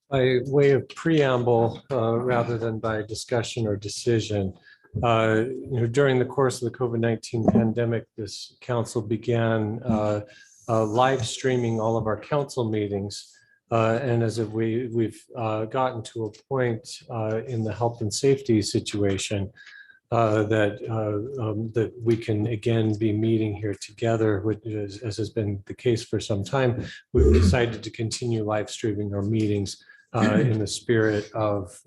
By way of preamble, rather than by discussion or decision, during the course of the COVID-19 pandemic, this council began live streaming all of our council meetings. And as if we've gotten to a point in the health and safety situation that we can again be meeting here together, which is, as has been the case for some time, we've decided to continue live streaming our meetings in the spirit of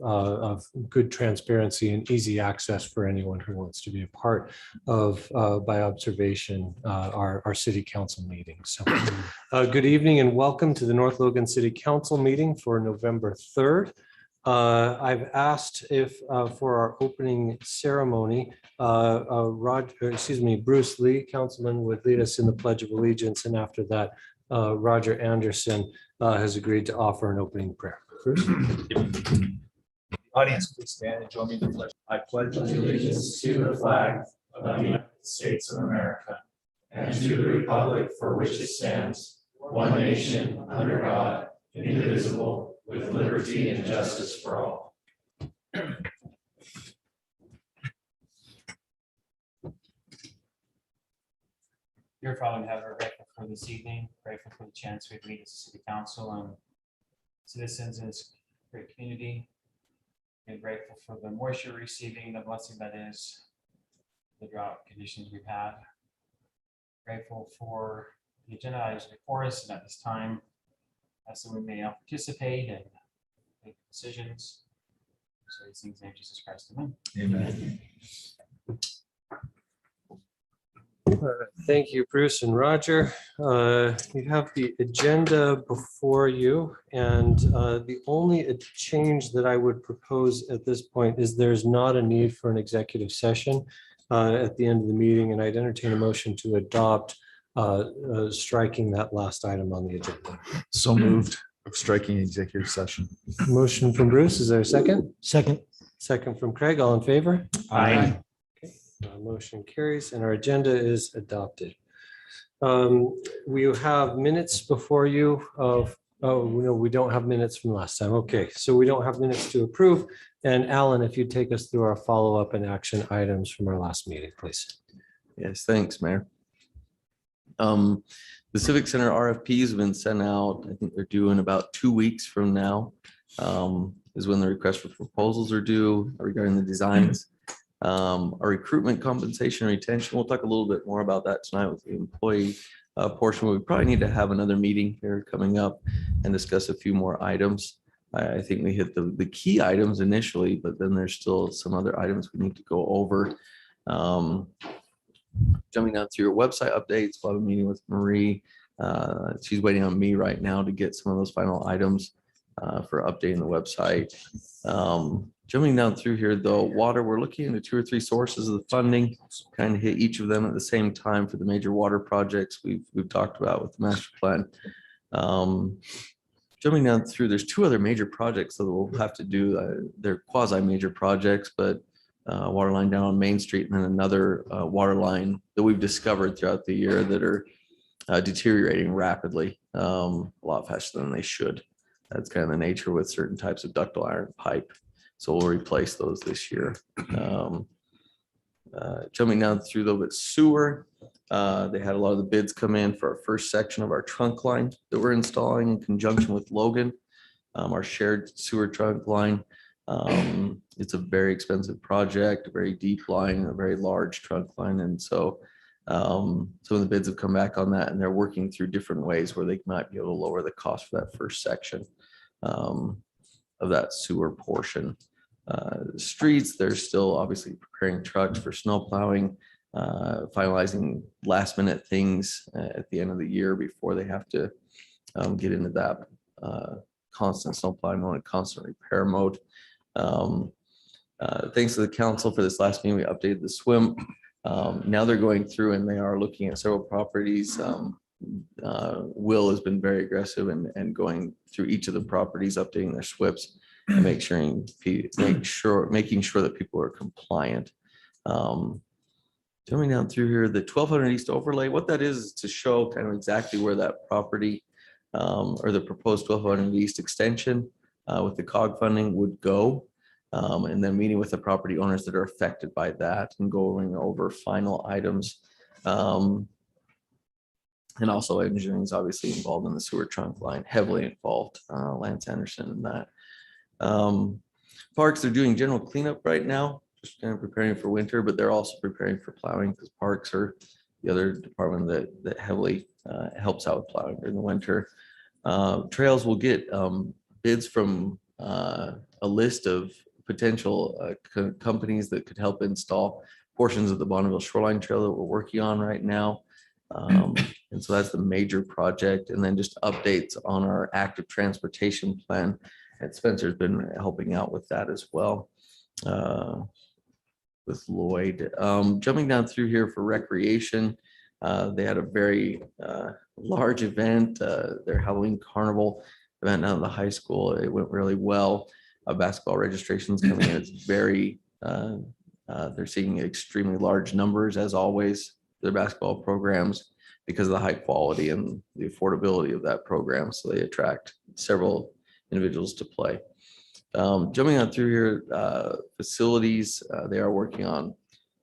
good transparency and easy access for anyone who wants to be a part of, by observation, our city council meetings. So good evening and welcome to the North Logan City Council meeting for November 3rd. I've asked if for our opening ceremony, Bruce Lee, councilman, would lead us in the Pledge of Allegiance, and after that, Roger Anderson has agreed to offer an opening prayer. Bruce? Audience, please stand and join me in the pledge. I pledge allegiance to the flag of the United States of America and to the republic for which it stands, one nation under God, indivisible, with liberty and justice for all. Dear Father in heaven, we're grateful for this evening, grateful for the chance we meet as a city council and citizens in this great community. And grateful for the moisture receiving, the blessing that is the drought conditions we've had. Grateful for the agenda items before us, and at this time, so we may now participate and make decisions. So these things in the name of Jesus Christ, amen. Amen. Thank you, Bruce and Roger. You have the agenda before you, and the only change that I would propose at this point is there's not a need for an executive session at the end of the meeting, and I'd entertain a motion to adopt striking that last item on the agenda. So moved. Of striking executive session. Motion from Bruce. Is there a second? Second. Second from Craig. All in favor? Aye. Motion carries and our agenda is adopted. We have minutes before you of, oh, no, we don't have minutes from last time. Okay, so we don't have minutes to approve. And Alan, if you'd take us through our follow-up and action items from our last meeting, please. Yes, thanks, Mayor. The Civic Center RFPs have been sent out. I think they're due in about 2 weeks from now, is when the request for proposals are due regarding the designs. Our recruitment, compensation, and retention, we'll talk a little bit more about that tonight with the employee portion. We probably need to have another meeting here coming up and discuss a few more items. I think we hit the key items initially, but then there's still some other items we need to go over. Jumping down through your website updates, we'll have a meeting with Marie. She's waiting on me right now to get some of those final items for updating the website. Jumping down through here though, water, we're looking into 2 or 3 sources of the funding, kind of hit each of them at the same time for the major water projects we've talked about with the master plan. Jumping down through, there's 2 other major projects that we'll have to do. They're quasi major projects, but water line down on Main Street, and then another water line that we've discovered throughout the year that are deteriorating rapidly, a lot faster than they should. That's kind of the nature with certain types of ductile iron pipe. So we'll replace those this year. Jumping down through a little bit sewer, they had a lot of the bids come in for our first section of our trunk line that we're installing in conjunction with Logan, our shared sewer trunk line. It's a very expensive project, a very deep line, a very large trunk line. And so some of the bids have come back on that, and they're working through different ways where they might be able to lower the cost for that first section of that sewer portion. Streets, they're still obviously preparing trucks for snow plowing, finalizing last minute things at the end of the year before they have to get into that constant snow plowing mode and constant repair mode. Thanks to the council for this last meeting, we updated the swim. Now they're going through and they are looking at several properties. Will has been very aggressive and going through each of the properties, updating their SWIPs and making sure that people are compliant. Coming down through here, the 1200 East overlay, what that is to show kind of exactly where that property or the proposed 1200 East extension with the COG funding would go. And then meeting with the property owners that are affected by that and going over final items. And also engineering is obviously involved in the sewer trunk line, heavily involved, Lance Anderson in that. Parks are doing general cleanup right now, just kind of preparing for winter, but they're also preparing for plowing because parks are the other department that heavily helps out with plowing during the winter. Trails will get bids from a list of potential companies that could help install portions of the Bonneville Shoreline Trail that we're working on right now. And so that's the major project. And then just updates on our active transportation plan. And Spencer's been helping out with that as well. With Lloyd. Jumping down through here for recreation. They had a very large event, their Halloween carnival event down at the high school. It went really well. Basketball registrations coming in. It's very, they're seeing extremely large numbers as always, their basketball programs because of the high quality and the affordability of that program. So they attract several individuals to play. Jumping on through here, facilities, they are working on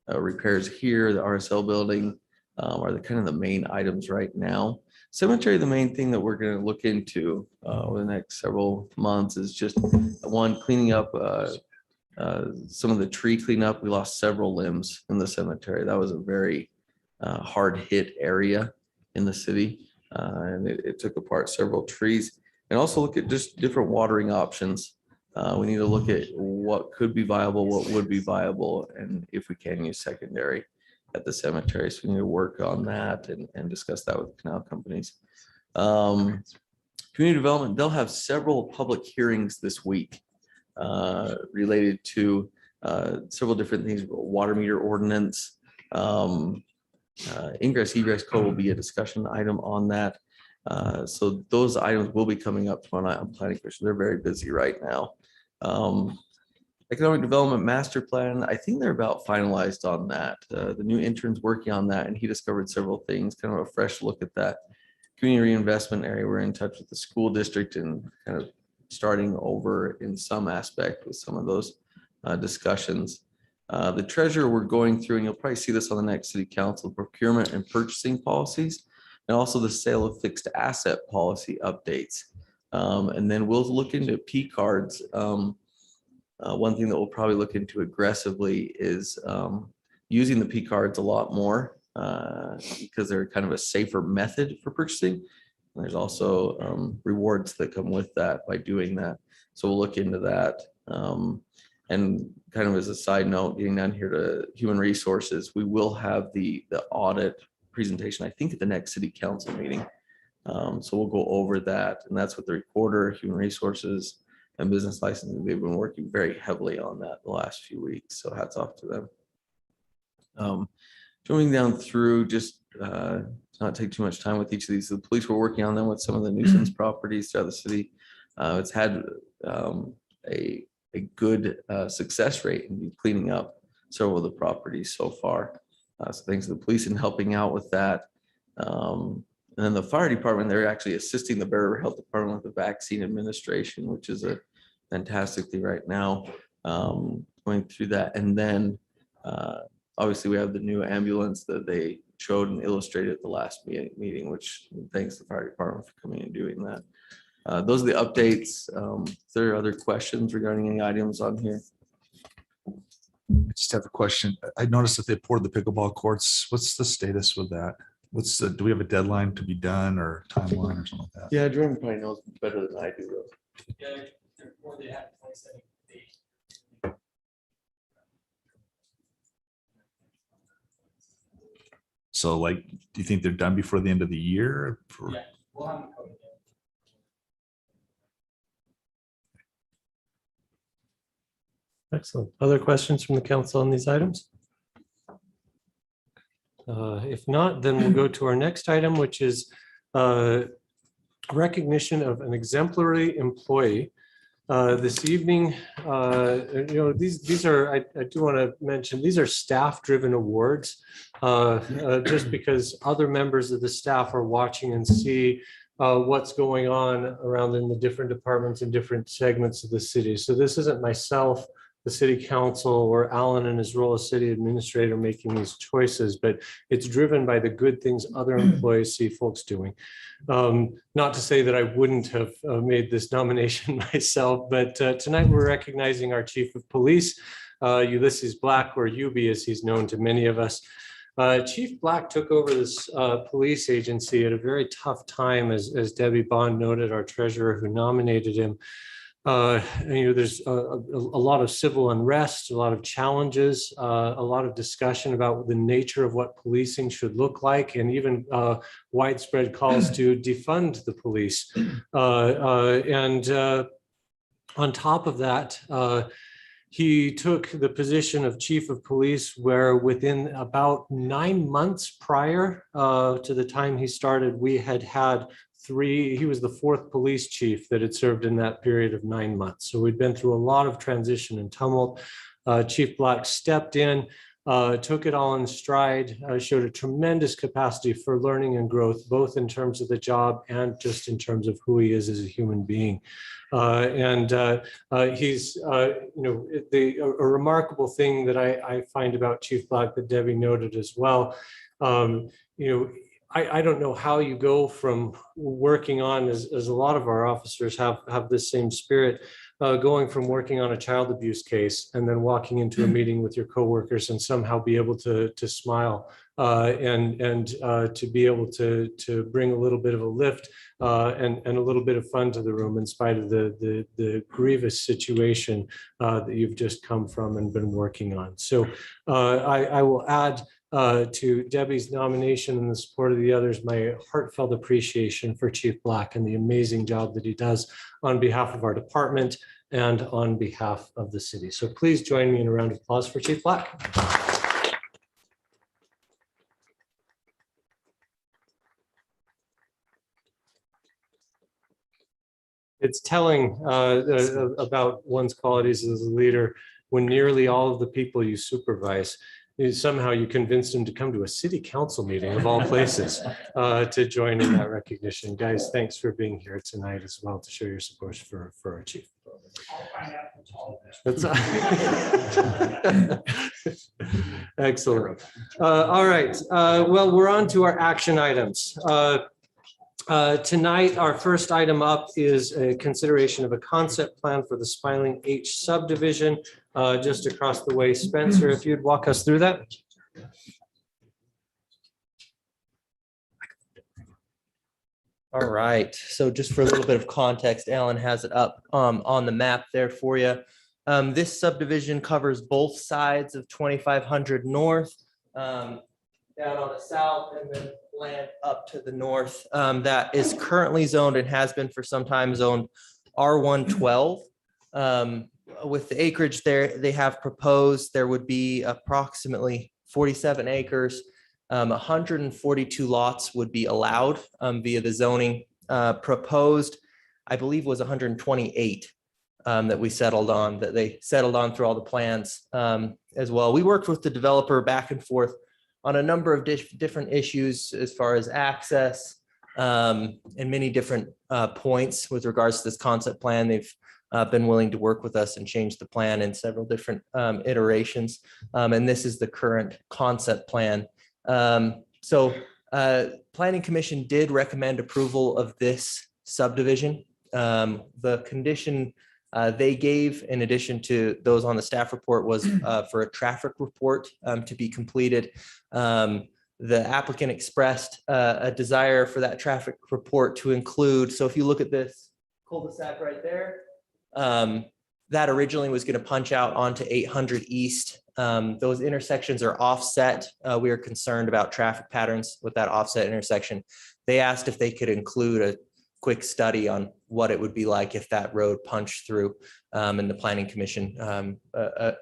repairs here. The RSL building are the kind of the main items right now. Cemetery, the main thing that we're going to look into over the next several months is just one, cleaning up some of the tree cleanup. We lost several limbs in the cemetery. That was a very hard hit area in the city, and it took apart several trees. And also look at just different watering options. We need to look at what could be viable, what would be viable, and if we can use secondary at the cemetery. So we need to work on that and discuss that with canal companies. Community development, they'll have several public hearings this week related to several different things, water meter ordinance, ingress egress code will be a discussion item on that. So those items will be coming up tomorrow night on planning commission. They're very busy right now. Economic development master plan, I think they're about finalized on that. The new intern's working on that, and he discovered several things, kind of a fresh look at that community reinvestment area. We're in touch with the school district and kind of starting over in some aspect with some of those discussions. The treasurer we're going through, and you'll probably see this on the next city council, procurement and purchasing policies, and also the sale of fixed asset policy updates. And then we'll look into P cards. One thing that we'll probably look into aggressively is using the P cards a lot more because they're kind of a safer method for purchasing. And there's also rewards that come with that by doing that. So we'll look into that. And kind of as a side note, getting down here to human resources, we will have the audit presentation, I think at the next city council meeting. So we'll go over that, and that's with the recorder, human resources, and business licensing. They've been working very heavily on that the last few weeks, so hats off to them. Going down through, just to not take too much time with each of these, the police were working on them with some of the nuisance properties throughout the city. It's had a good success rate in cleaning up several of the properties so far. So thanks to the police in helping out with that. And then the fire department, they're actually assisting the Bear River Health Department with the vaccine administration, which is a fantastic thing right now, going through that. And then obviously we have the new ambulance that they showed and illustrated at the last meeting, which thanks to the fire department for coming and doing that. Those are the updates. If there are other questions regarding any items on here. I just have a question. I noticed that they poured the pickleball courts. What's the status with that? Do we have a deadline to be done or timeline or something like that? Yeah, Jeremy probably knows better than I do. Though. Yeah, before they have 27 days. So like, do you think they're done before the end of the year? Yeah, we'll have them covered. Excellent. Other questions from the council on these items? If not, then we'll go to our next item, which is recognition of an exemplary employee. This evening, these are, I do want to mention, these are staff-driven awards, just because other members of the staff are watching and see what's going on around in the different departments and different segments of the city. So this isn't myself, the city council, or Alan in his role as city administrator making these choices, but it's driven by the good things other employees see folks doing. Not to say that I wouldn't have made this nomination myself, but tonight we're recognizing our chief of police, Ulysses Black, or Ubi as he's known to many of us. Chief Black took over this police agency at a very tough time, as Debbie Bond noted, our treasurer who nominated him. There's a lot of civil unrest, a lot of challenges, a lot of discussion about the nature of what policing should look like, and even widespread calls to defund the police. On top of that, he took the position of chief of police, where within about 9 months prior to the time he started, we had he was the 4th police chief that had served in that period of 9 months. So we'd been through a lot of transition and tumult. Chief Black stepped in, took it all in stride, showed a tremendous capacity for learning and growth, both in terms of the job and just in terms of who he is as a human being. He's, a remarkable thing that I find about Chief Black that Debbie noted as well. I don't know how you go from working on, as a lot of our officers have this same spirit, going from working on a child abuse case and then walking into a meeting with your coworkers and somehow be able to smile and to be able to bring a little bit of a lift and a little bit of fun to the room in spite of the grievous situation that you've just come from and been working on. So I will add to Debbie's nomination and the support of the others, my heartfelt appreciation for Chief Black and the amazing job that he does on behalf of our department and on behalf of the city. So please join me in a round of applause for Chief Black. It's telling about one's qualities as a leader when nearly all of the people you supervise, somehow you convinced them to come to a city council meeting of all places to join in that recognition. Guys, thanks for being here tonight as well to show your support for our chief. That's excellent. All right. Well, we're on to our action items. Tonight, our first item up is a consideration of a concept plan for the Spiling H subdivision just across the way. Spencer, if you'd walk us through that. All right, so just for a little bit of context, Alan has it up on the map there for you. This subdivision covers both sides of 2500 North, down on the south, and then land up to the north. That is currently zoned and has been for some time zoned R112. With the acreage there, they have proposed there would be approximately 47 acres. 142 lots would be allowed via the zoning. Proposed, I believe, was 128 that we settled on, that they settled on through all the plans as well. We worked with the developer back and forth on a number of different issues as far as access and many different points with regards to this concept plan. They've been willing to work with us and change the plan in several different iterations. And this is the current concept plan. Planning Commission did recommend approval of this subdivision. The condition they gave, in addition to those on the staff report, was for a traffic report to be completed. The applicant expressed a desire for that traffic report to include, so if you look at this cul-de-sac right there, that originally was going to punch out onto 800 East. Those intersections are offset. We are concerned about traffic patterns with that offset intersection. They asked if they could include a quick study on what it would be like if that road punched through, and the Planning Commission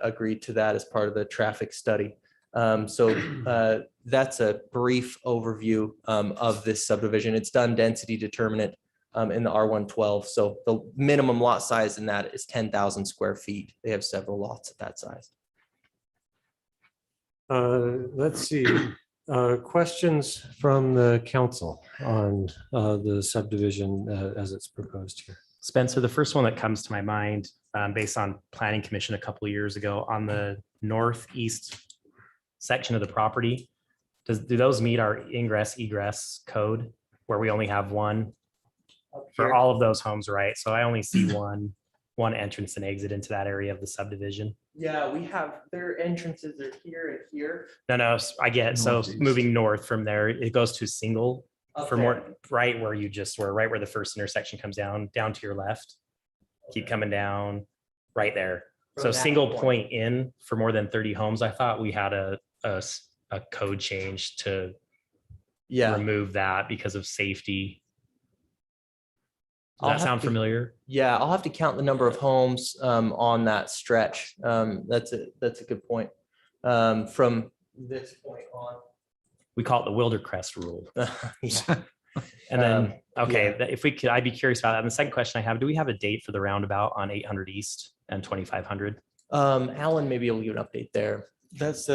agreed to that as part of the traffic study. That's a brief overview of this subdivision. It's done density determinant in the R112. So the minimum lot size in that is 10,000 square feet. They have several lots at that size. Let's see. Questions from the council on the subdivision as it's proposed here? Spencer, the first one that comes to my mind, based on planning commission a couple of years ago, on the northeast section of the property, do those meet our ingress egress code where we only have one for all of those homes, right? So I only see one entrance and exit into that area of the subdivision. Yeah, we have, their entrances are here and here. No, I get, so Northeast. moving north from there, it goes to single up for there. more, right where you just were, right where the first intersection comes down to your left. Keep coming down, right there. From So that single point. point in for more than 30 homes. I thought we had a code change to Yeah. remove that because of safety. Does I'll that have sound to- familiar? Yeah, I'll have to count the number of homes on that stretch. That's a good point. From this point on. We call it the Wildercrest rule. Yeah. And then, okay, yeah. if we could, I'd be curious about that. And the second question I have, do we have a date for the roundabout on 800 East and 2500? Alan, maybe you'll give an update there. That's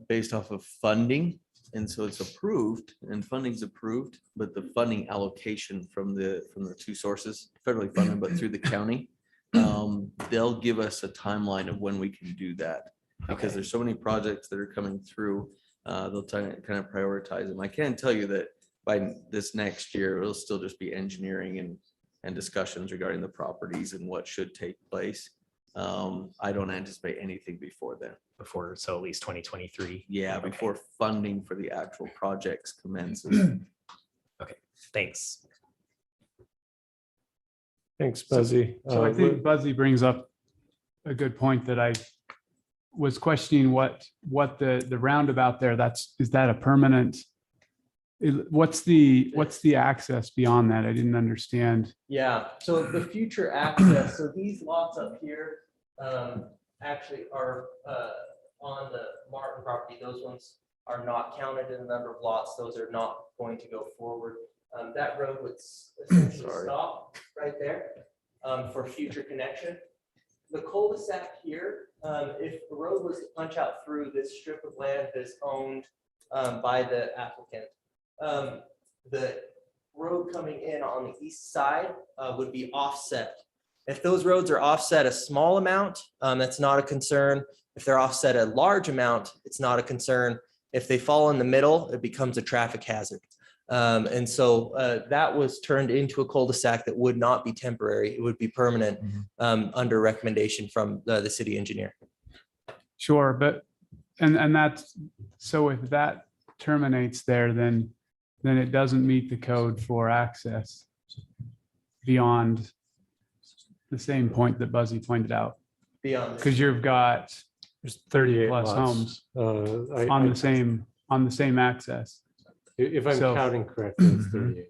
based off of funding. And so it's approved and funding's approved, but the funding allocation from the two sources, federally funded, but through the county, they'll give us a timeline of when we can do that. Because there's so many projects that are coming through, they'll kind of prioritize them. I can tell you that by this next year, it'll still just be engineering and discussions regarding the properties and what should take place. I don't anticipate anything before then. Before, so at least 2023. Yeah, Okay. before funding for the actual projects commences. Thanks. Thanks, Buzzy. So I think Buzzy brings up a good point that I was questioning what the roundabout there, is that a permanent? What's the access beyond that? I didn't understand. Yeah, so the future access, so these lots up here actually are on the Martin property. Those ones are not counted in the number of lots. Those are not going to go forward. That road would essentially Sorry. stop right there for future connection. The cul-de-sac here, if the road was to punch out through this strip of land that is owned by the applicant, the road coming in on the east side would be offset. If those roads are offset a small amount, that's not a concern. If they're offset a large amount, it's not a concern. If they fall in the middle, it becomes a traffic hazard. And so that was turned into a cul-de-sac that would not be temporary. It would be permanent under recommendation from the city engineer. Sure, but and that's, so if that terminates there, then it doesn't meet the code for access beyond the same point that Buzzy pointed out, Beyond. because you've got There's 38 plus lots. homes I- on I- the same access. If I'm so- counting correctly, it's 38.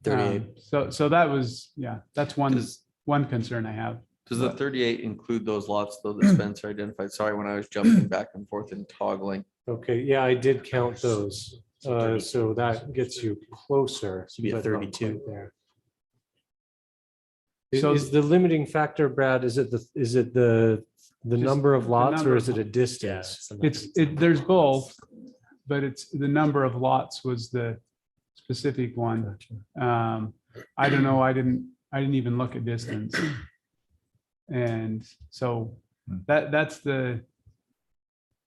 38. So that was, yeah, that's one Does concern I have. the 38 include those lots though that Spencer identified? Sorry, when I was jumping back and forth and toggling. Okay, yeah, I did count those. So that gets you closer. Should be at but not 32. quite there. So- Is the limiting factor, Brad, is it the number of the lots or number is it of- a distance? There's both, but it's the number of lots was the specific one. I don't know, I didn't even look at distance. And so that's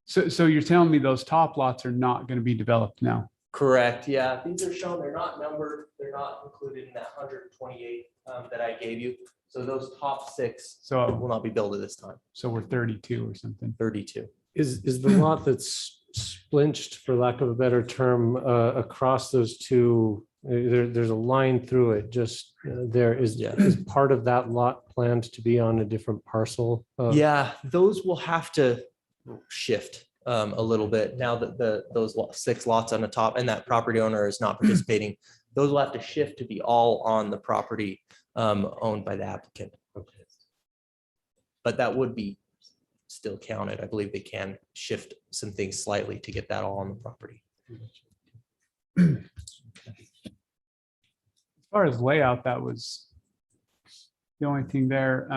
so you're telling me those top lots are not going to be developed now? Correct, yeah, these are shown, they're not numbered, they're not included in that 128 that I gave you. So those top 6 So will not be built at this time, we're 32 or something. 32. Is the lot that's splinched, for lack of a better term, across those two, there's a line through it, just there is part of that lot planned to be on a different parcel? Yeah, those will have to shift a little bit now that those 6 lots on the top and that property owner is not participating. Those will have to shift to be all on the property owned by the applicant. But that would be still counted. I believe they can shift some things slightly to get that all on the property. As far as layout, that was the only thing there.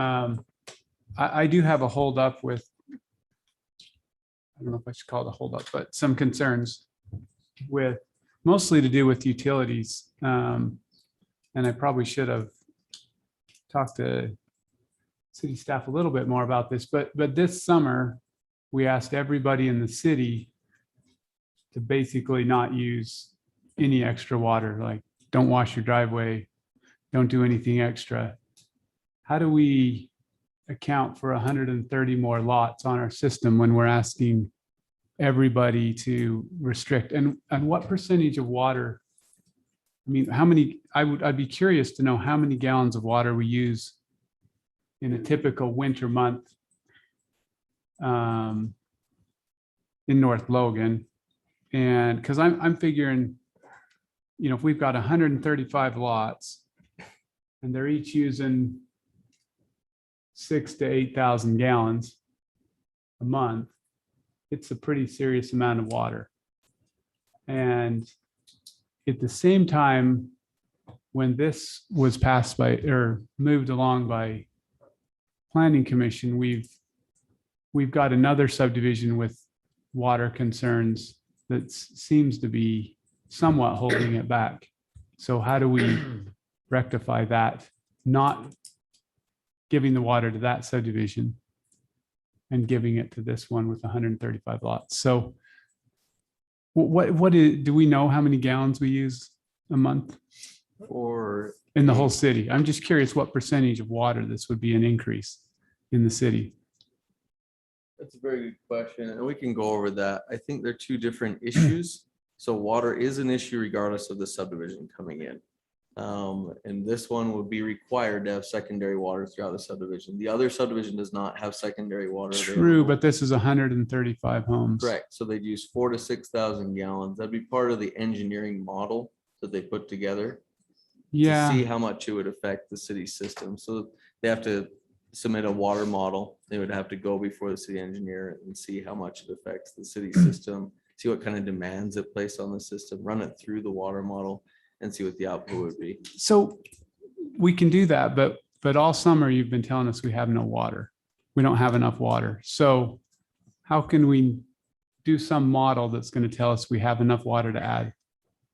I do have a hold up with, I don't know if I should call it a hold up, but some concerns with, mostly to do with utilities. And I probably should have talked to city staff a little bit more about this, but this summer, we asked everybody in the city to basically not use any extra water, like don't wash your driveway, don't do anything extra. How do we account for 130 more lots on our system when we're asking everybody to restrict? And what percentage of water? I mean, how many, I'd be curious to know how many gallons of water we use in a typical winter month in North Logan. And because I'm figuring, you know, if we've got 135 lots and they're each using 6,000 to 8,000 gallons a month, it's a pretty serious amount of water. And at the same time, when this was passed by or moved along by Planning Commission, we've got another subdivision with water concerns that seems to be somewhat holding it back. So how do we rectify that? Not giving the water to that subdivision and giving it to this one with 135 lots. So do we know how many gallons we use a month Or in the whole city? I'm just curious what percentage of water this would be an increase in the city. that's a very good question, and we can go over that. I think they're two different issues. So water is an issue regardless of the subdivision coming in. And this one would be required to have secondary water throughout the subdivision. The other subdivision does not have secondary water. True, available. but this is 135 homes. Correct. So they'd use 4,000 to 6,000 gallons. That'd be part of the engineering model that they put together to Yeah, see how much it would affect the city system. So they have to submit a water model. They would have to go before the city engineer and see how much it affects the city system, see what kind of demands it placed on the system, run it through the water model and see what the output would be. so we can do that, but all summer you've been telling us we have no water. We don't have enough water. So how can we do some model that's going to tell us we have enough water to add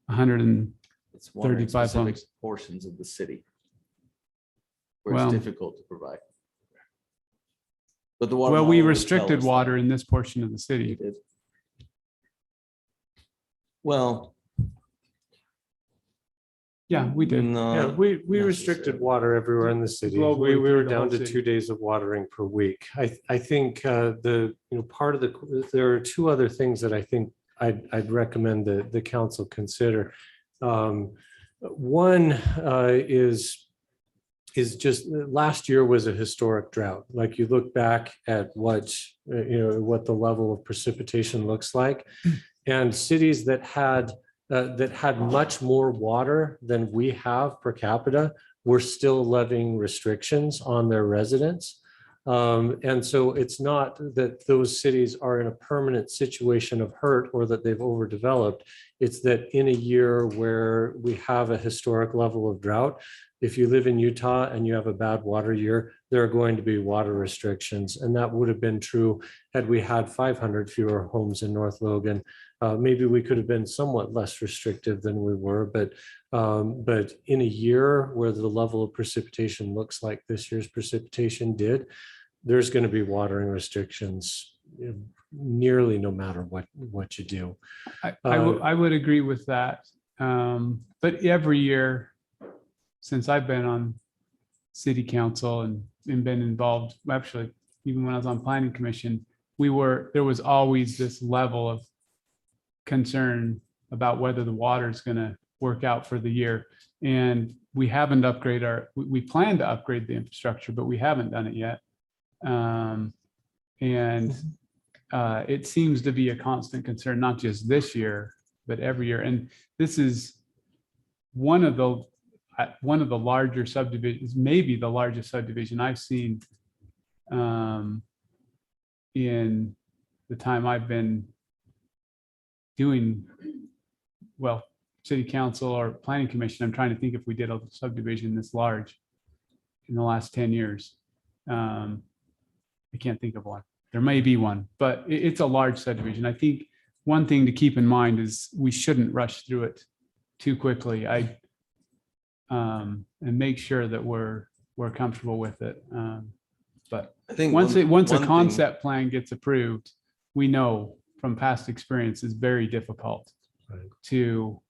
100 and It's water in 35 specific homes. portions of the city where Well- it's difficult to provide. But the water. well, we model would tell restricted us that. water in this portion of the We city. did. Well, Yeah, we did. no. Yeah, we restricted necessarily. water everywhere in the city. Globally, We were through the down whole to city. 2 days of watering per week. I think part of there are two other things that I think I'd recommend that the council consider. One is just last year was a historic drought. Like you look back at what the level of precipitation looks like, and cities that had much more water than we have per capita were still levying restrictions on their residents. And so it's not that those cities are in a permanent situation of hurt or that they've overdeveloped. It's that in a year where we have a historic level of drought, if you live in Utah and you have a bad water year, there are going to be water restrictions. And that would have been true had we had 500 fewer homes in North Logan. Maybe we could have been somewhat less restrictive than we were, but in a year where the level of precipitation looks like this year's precipitation did, there's going to be watering restrictions nearly no matter what you do. I would agree with that. But every year since I've been on city council and been involved, actually, even when I was on planning commission, there was always this level of concern about whether the water is going to work out for the year. And we haven't we plan to upgrade the infrastructure, but we haven't done it yet. It seems to be a constant concern, not just this year, but every year. And this is one of the larger subdivisions, maybe the largest subdivision I've seen in the time I've been doing, city council or planning commission. I'm trying to think if we did a subdivision this large in the last 10 years. I can't think of one. There may be one, but it's a large subdivision. I think one thing to keep in mind is we shouldn't rush through it too quickly. And make sure that we're comfortable with it. But I think once a one thing- concept plan gets approved, we know from past experience it's very difficult Right. to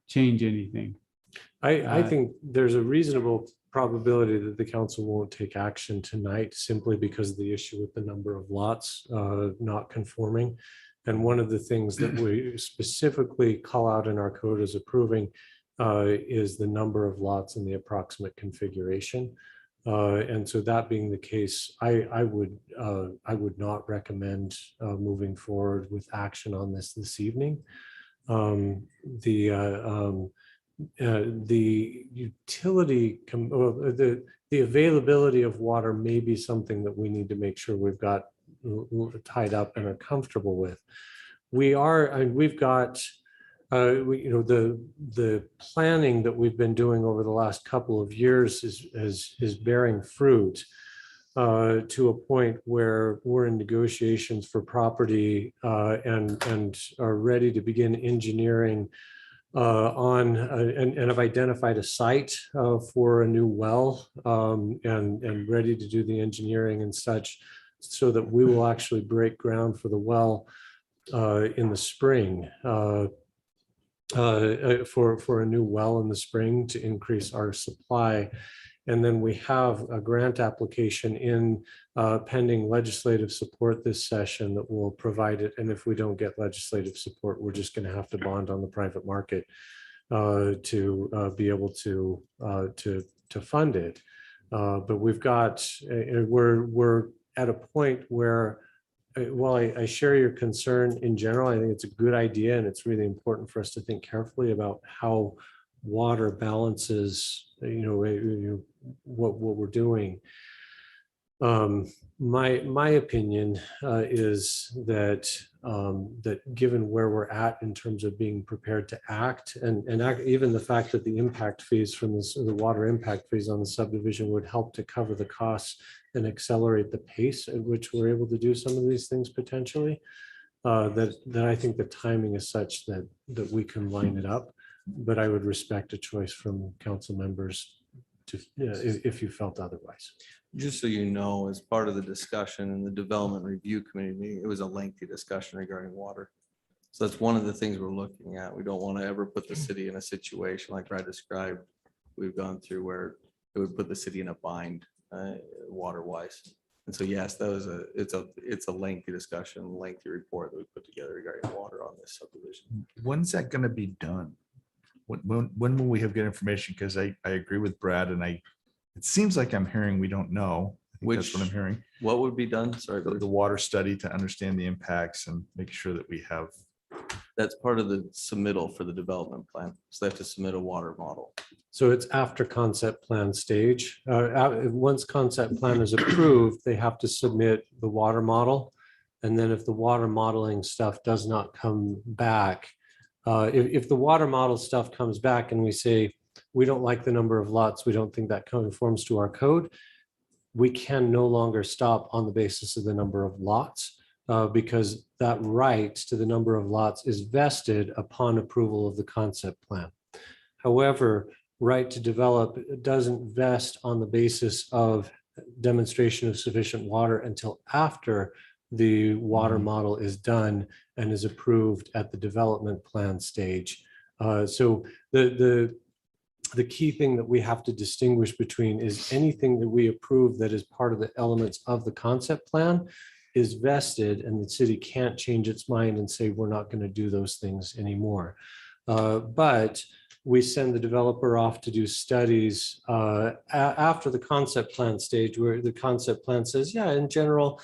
change anything. I think there's a reasonable probability that the council won't take action tonight simply because of the issue with the number of lots not conforming. And one of the things that we specifically call out in our code as approving is the number of lots and the approximate configuration. And so that being the case, I would not recommend moving forward with action on this evening. The utility, the availability of water may be something that we need to make sure we've got tied up and are comfortable with. We've got, the planning that we've been doing over the last couple of years is bearing fruit to a point where we're in negotiations for property and are ready to begin engineering and have identified a site for a new well and ready to do the engineering and such, so that we will actually break ground for the well in the spring for a new well in the spring to increase our supply. And then we have a grant application in pending legislative support this session that will provide it. And if we don't get legislative support, we're just going to have to bond on the private market to be able to fund it. But we've got, we're at a point where, while I share your concern in general, I think it's a good idea, and it's really important for us to think carefully about how water balances, what we're doing. My opinion is that given where we're at in terms of being prepared to act, and even the fact that the impact fees from the water impact fees on the subdivision would help to cover the costs and accelerate the pace at which we're able to do some of these things potentially, that I think the timing is such that we can line it up. But I would respect a choice from council members to, if you felt otherwise. Just so you know, as part of the discussion in the development review committee meeting, it was a lengthy discussion regarding water. So that's one of the things we're looking at. We don't want to ever put the city in a situation like Brad described we've gone through, where it would put the city in a bind water wise. And so yes, that was it's a lengthy discussion, lengthy report that we put together regarding water on this subdivision. When's that going to be done? When will we have good information? Because I agree with Brad, and it seems like I'm hearing we don't know. That's what I'm hearing. What would be done? Sorry, The water study to understand the impacts and make sure that we have. that's part of the submittal for the development plan. So they have to submit a water model. So it's after concept plan stage. Once concept plan is approved, they have to submit the water model. And then if the water modeling stuff does not come back, if the water model stuff comes back and we say, we don't like the number of lots, we don't think that conforms to our code, we can no longer stop on the basis of the number of lots, because that right to the number of lots is vested upon approval of the concept plan. However, right to develop doesn't vest on the basis of demonstration of sufficient water until after the water model is done and is approved at the development plan stage. So the key thing that we have to distinguish between is anything that we approve that is part of the elements of the concept plan is vested, and the city can't change its mind and say, we're not going to do those things anymore. But we send the developer off to do studies after the concept plan stage, where the concept plan says, yeah, in general,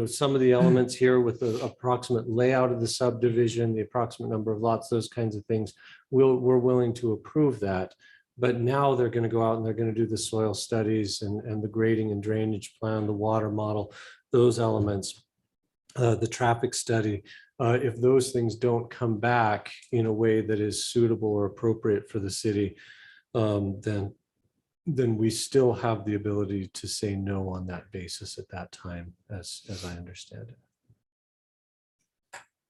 some of the elements here with the approximate layout of the subdivision, the approximate number of lots, those kinds of things, we're willing to approve that. But now they're going to go out and they're going to do the soil studies and the grading and drainage plan, the water model, those elements, the traffic study. If those things don't come back in a way that is suitable or appropriate for the city, then we still have the ability to say no on that basis at that time, as I understand it.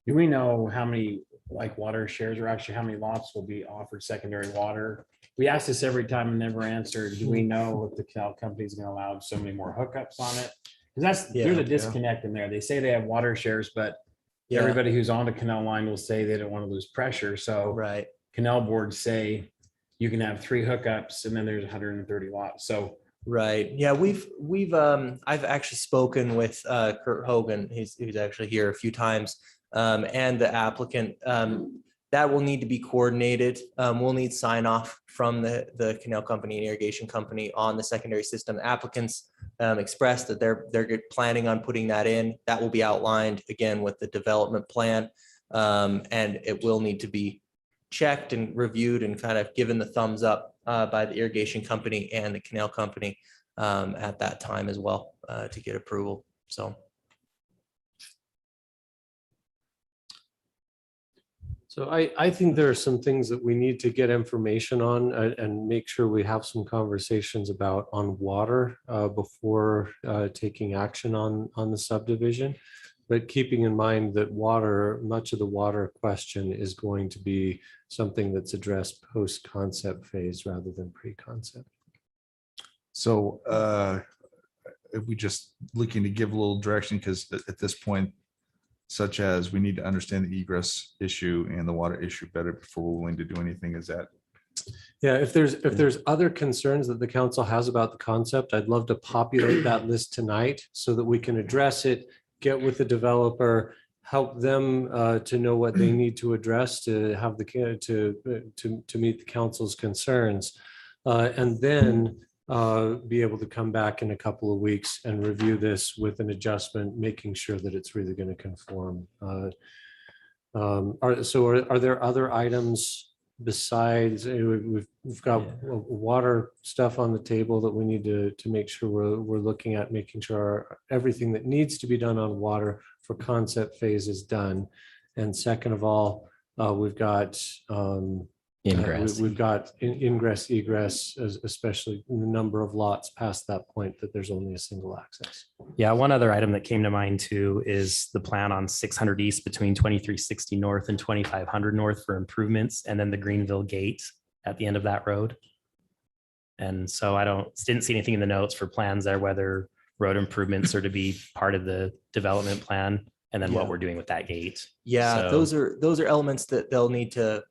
Do we know how many like water shares or actually how many lots will be offered secondary water? We ask this every time and never answered. Do we know if the canal company is going to allow so many more hookups on it? Because there's a disconnect in there. They say they have water shares, but Yeah, everybody who's on the canal line will say they don't want to lose pressure. So right. canal boards say you can have 3 hookups and then there's 130 lots. So Right. Yeah, I've actually spoken with Kurt Hogan, who's actually here a few times, and the applicant. That will need to be coordinated. We'll need sign off from the canal company and irrigation company on the secondary system. Applicants expressed that they're planning on putting that in. That will be outlined again with the development plan, and it will need to be checked and reviewed and kind of given the thumbs up by the irrigation company and the canal company at that time as well to get approval. So. So I think there are some things that we need to get information on and make sure we have some conversations about on water before taking action on the subdivision. But keeping in mind that much of the water question is going to be something that's addressed post-concept phase rather than pre-concept. So if we just looking to give a little direction, because at this point, such as we need to understand the egress issue and the water issue better before we're willing to do anything, is that? Yeah, if there's other concerns that the council has about the concept, I'd love to populate that list tonight so that we can address it, get with the developer, help them to know what they need to address to have to meet the council's concerns, and then be able to come back in a couple of weeks and review this with an adjustment, making sure that it's really going to conform. Are there other items besides we've got water stuff on the table that we need to make sure we're looking at, making sure everything that needs to be done on water for concept phase is done, and second of all, we've got Ingress. we've got ingress egress, especially in the number of lots past that point that there's only a single access. Yeah, one other item that came to mind too is the plan on 600 East between 2360 North and 2500 North for improvements, and then the Greenville Gate at the end of that road. And so didn't see anything in the notes for plans there, whether road improvements are to be part of the development plan, and then what we're doing with that gate. Yeah, So- those are elements that they'll need to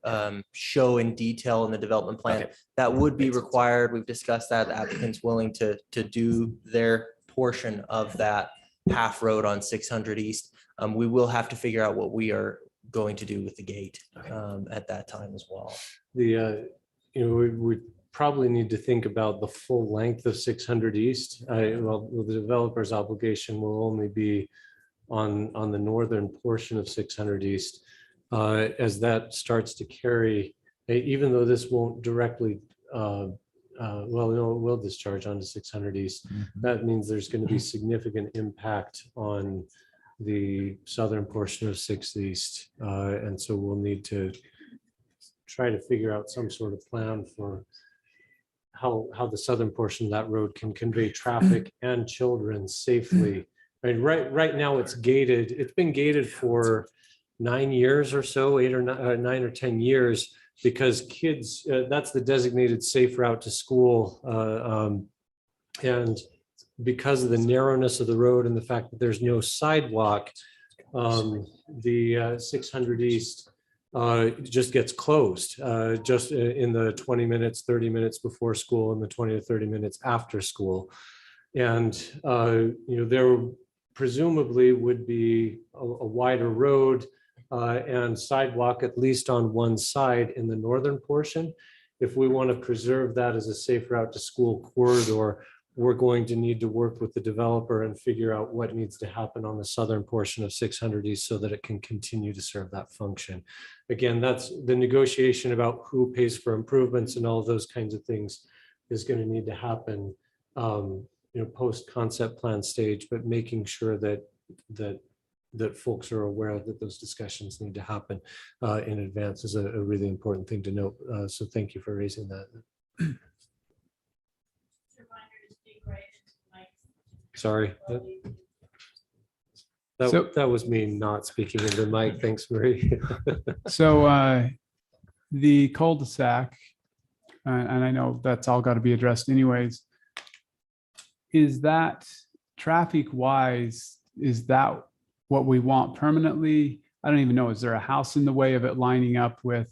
show in detail in the development plan. Okay. That would be Makes sense. required. We've discussed that. The applicant's willing to do their portion of that half road on 600 East. We will have to figure out what we are going to do with the gate at that time as well. We probably need to think about the full length of 600 East. Well, the developer's obligation will only be on the northern portion of 600 East. As that starts to carry, even though this won't directly, it will discharge onto 600 East. That means there's going to be significant impact on the southern portion of 6 East. And so we'll need to try to figure out some sort of plan for how the southern portion of that road can convey traffic and children safely. Right now it's gated. It's been gated for 9 years or so, 8 or 9 or 10 years, because kids, that's the designated safe route to school. And because of the narrowness of the road and the fact that there's no sidewalk, the 600 East just gets closed just in the 20 minutes, 30 minutes before school and the 20 to 30 minutes after school. And, there presumably would be a wider road and sidewalk, at least on one side in the northern portion. If we want to preserve that as a safe route to school corridor, we're going to need to work with the developer and figure out what needs to happen on the southern portion of 600 East so that it can continue to serve that function. Again, that's the negotiation about who pays for improvements and all of those kinds of things is going to need to happen post concept plan stage, but making sure that folks are aware that those discussions need to happen in advance is a really important thing to note. So thank you for raising that. Sorry. So- That was me not speaking into the mic. Thanks, Marie. So the cul-de-sac, and I know that's all got to be addressed anyways. Is that traffic wise, is that what we want permanently? I don't even know. Is there a house in the way of it lining up with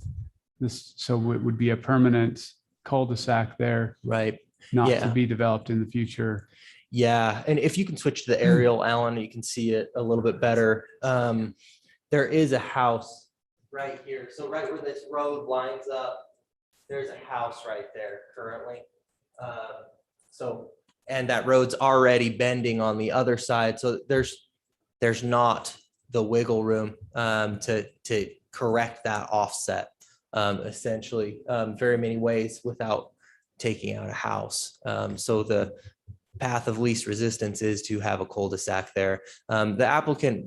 this? So it would be a permanent cul-de-sac there, Right. not to Yeah. be developed in the future. Yeah, and if you can switch to the aerial, Alan, you can see it a little bit better. There is a house right here. So right where this road lines up, there's a house right there currently. And that road's already bending on the other side. So there's not the wiggle room to correct that offset essentially very many ways without taking out a house. So the path of least resistance is to have a cul-de-sac there. The applicant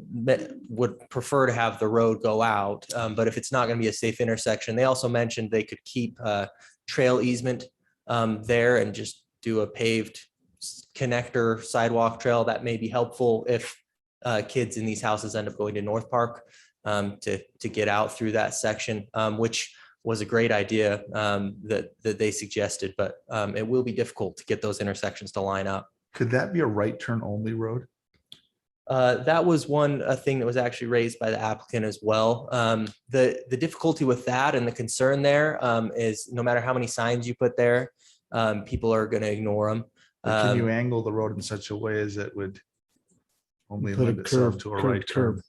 would prefer to have the road go out, but if it's not going to be a safe intersection, they also mentioned they could keep trail easement there and just do a paved connector sidewalk trail. That may be helpful if kids in these houses end up going to North Park to get out through that section, which was a great idea that they suggested, but it will be difficult to get those intersections to line up. Could that be a right turn only road? That was a thing that was actually raised by the applicant as well. The difficulty with that and the concern there is no matter how many signs you put there, people are going to ignore them. Or can you angle the road in such a way as it would only Put a lend itself curve- to a curved right turn? curb.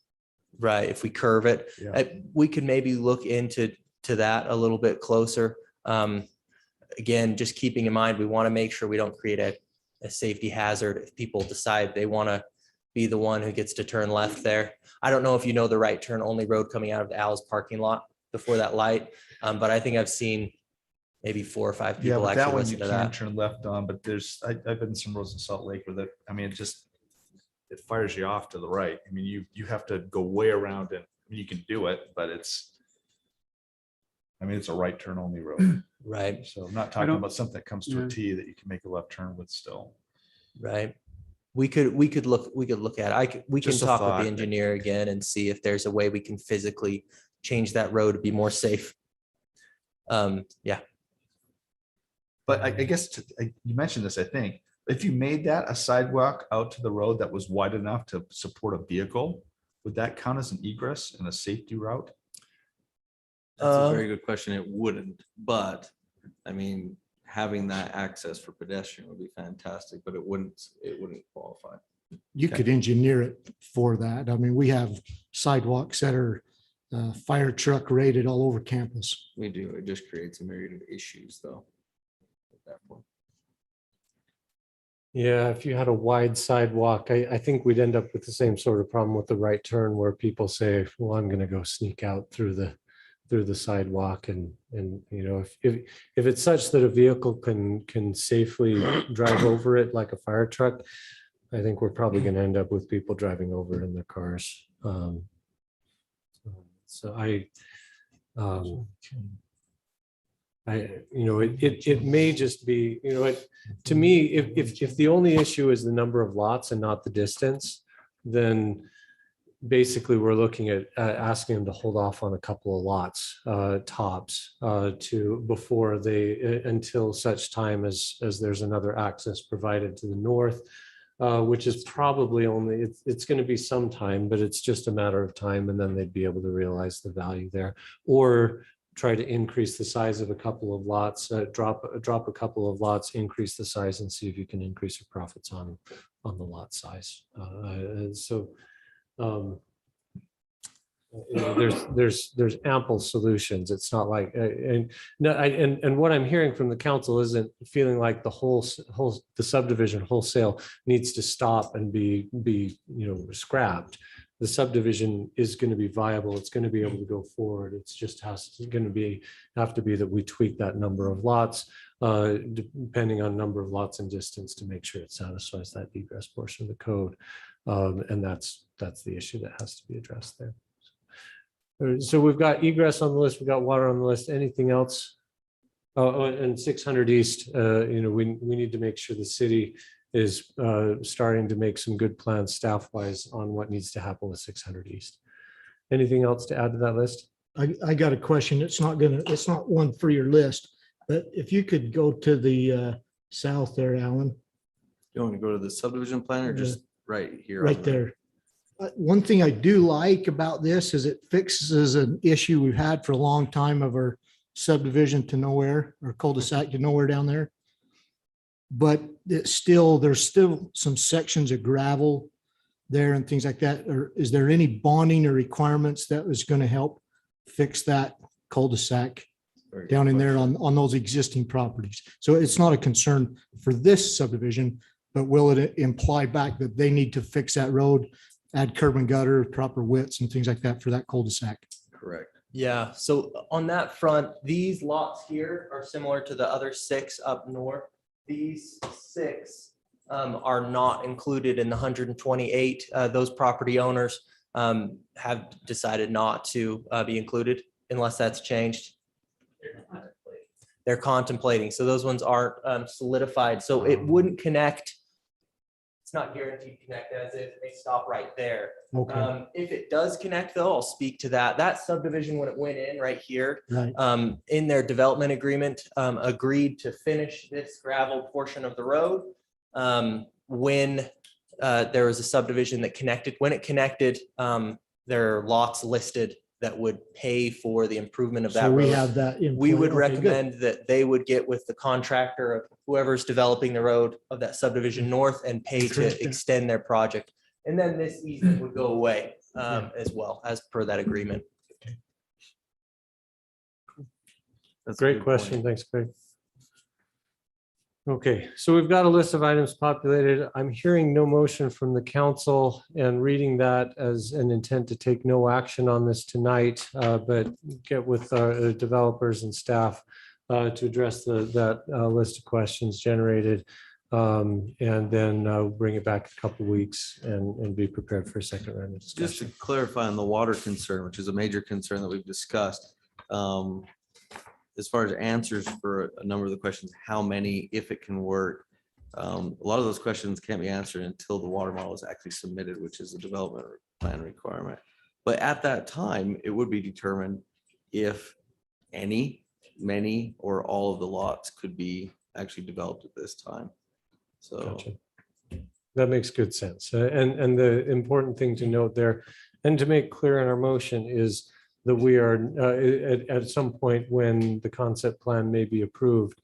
Right, if we curve it, Yeah. we could maybe look into that a little bit closer. Again, just keeping in mind, we want to make sure we don't create a safety hazard if people decide they want to be the one who gets to turn left there. I don't know if you know the right turn only road coming out of the Al's parking lot before that light, but I think I've seen maybe 4 or 5 Yeah, people but that actually one you listen to can that. turn left on, but I've been in some roads in Salt Lake with it. I mean, it fires you off to the right. I mean, you have to go way around and you can do it, but it's a right turn only road. Right, So I'm not I talking don't- about something that comes to yeah. a T that you can make a left turn with still. right. We could look at it. We can Just a talk with thought. the engineer again and see if there's a way we can physically change that road to be more safe. Yeah, But I guess you mentioned this, I think, if you made that a sidewalk out to the road that was wide enough to support a vehicle, would that count as an egress and a safety route? That's a very good question. It wouldn't, but I mean, having that access for pedestrian would be fantastic, but it wouldn't qualify. You could engineer it for that. I mean, we have sidewalks that are fire truck rated all over campus. We do. It just creates a myriad of issues though. At that point. Yeah, if you had a wide sidewalk, I think we'd end up with the same sort of problem with the right turn where people say, well, I'm going to go sneak out through the sidewalk and if it's such that a vehicle can safely drive over it like a fire truck, I think we're probably going to end up with people driving over it in their cars. It may just be, to me, if the only issue is the number of lots and not the distance, then basically we're looking at asking them to hold off on a couple of lots tops before until such time as there's another access provided to the north, which is probably it's going to be some time, but it's just a matter of time, and then they'd be able to realize the value there, or try to increase the size of a couple of lots, drop a couple of lots, increase the size, and see if you can increase your profits on the lot size. There's ample solutions. It's not like and what I'm hearing from the council isn't feeling like the subdivision wholesale needs to stop and be scrapped. The subdivision is going to be viable. It's going to be able to go forward. It's just have to be that we tweak that number of lots, depending on number of lots and distance, to make sure it satisfies that egress portion of the code. And that's the issue that has to be addressed there. So we've got egress on the list. We've got water on the list. Anything else? And 600 East, we need to make sure the city is starting to make some good plans staff-wise on what needs to happen with 600 East. Anything else to add to that list? I got a question. It's not one for your list, but if you could go to the south there, Alan, You want to go to the subdivision plan or just right here? on right the- there. One thing I do like about this is it fixes an issue we've had for a long time of our subdivision to nowhere or cul-de-sac to nowhere down there. But there's still some sections of gravel there and things like that. Or is there any bonding or requirements that was going to help fix that cul-de-sac Very good down in there question. on those existing properties? So it's not a concern for this subdivision, but will it imply back that they need to fix that road, add curb and gutter, proper widths and things like that for that cul-de-sac? Correct. Yeah, so on that front, these lots here are similar to the other 6 up north. These 6 are not included in the 128. Those property owners have decided not to be included unless that's changed. They're contemplating. So those ones aren't solidified. So it wouldn't connect. It's not guaranteed to connect as if they stop right there. Okay, If it does connect though, I'll speak to that. That subdivision, when it went in right here, right. in their development agreement, agreed to finish this gravel portion of the road. When there was a subdivision that connected, when it connected, there are lots listed that would pay for the improvement of that So we road. have that in. We play. would Okay, good. recommend that they would get with the contractor of whoever's developing the road of that subdivision north and pay Correct. to extend their project. And then this easement would go away as well, as per that agreement. That's a Great good point. question. Thanks, Craig. Okay, so we've got a list of items populated. I'm hearing no motion from the council and reading that as an intent to take no action on this tonight, but get with our developers and staff to address that list of questions generated. And then bring it back a couple of weeks and be prepared for a second round of Just to discussion. clarify on the water concern, which is a major concern that we've discussed. As far as answers for a number of the questions, how many, if it can work. A lot of those questions can't be answered until the water model is actually submitted, which is a development plan requirement. But at that time, it would be determined if any, many, or all of the lots could be actually developed at this time. So. Gotcha. That makes good sense. And the important thing to note there, and to make clear in our motion, is that we are at some point when the concept plan may be approved,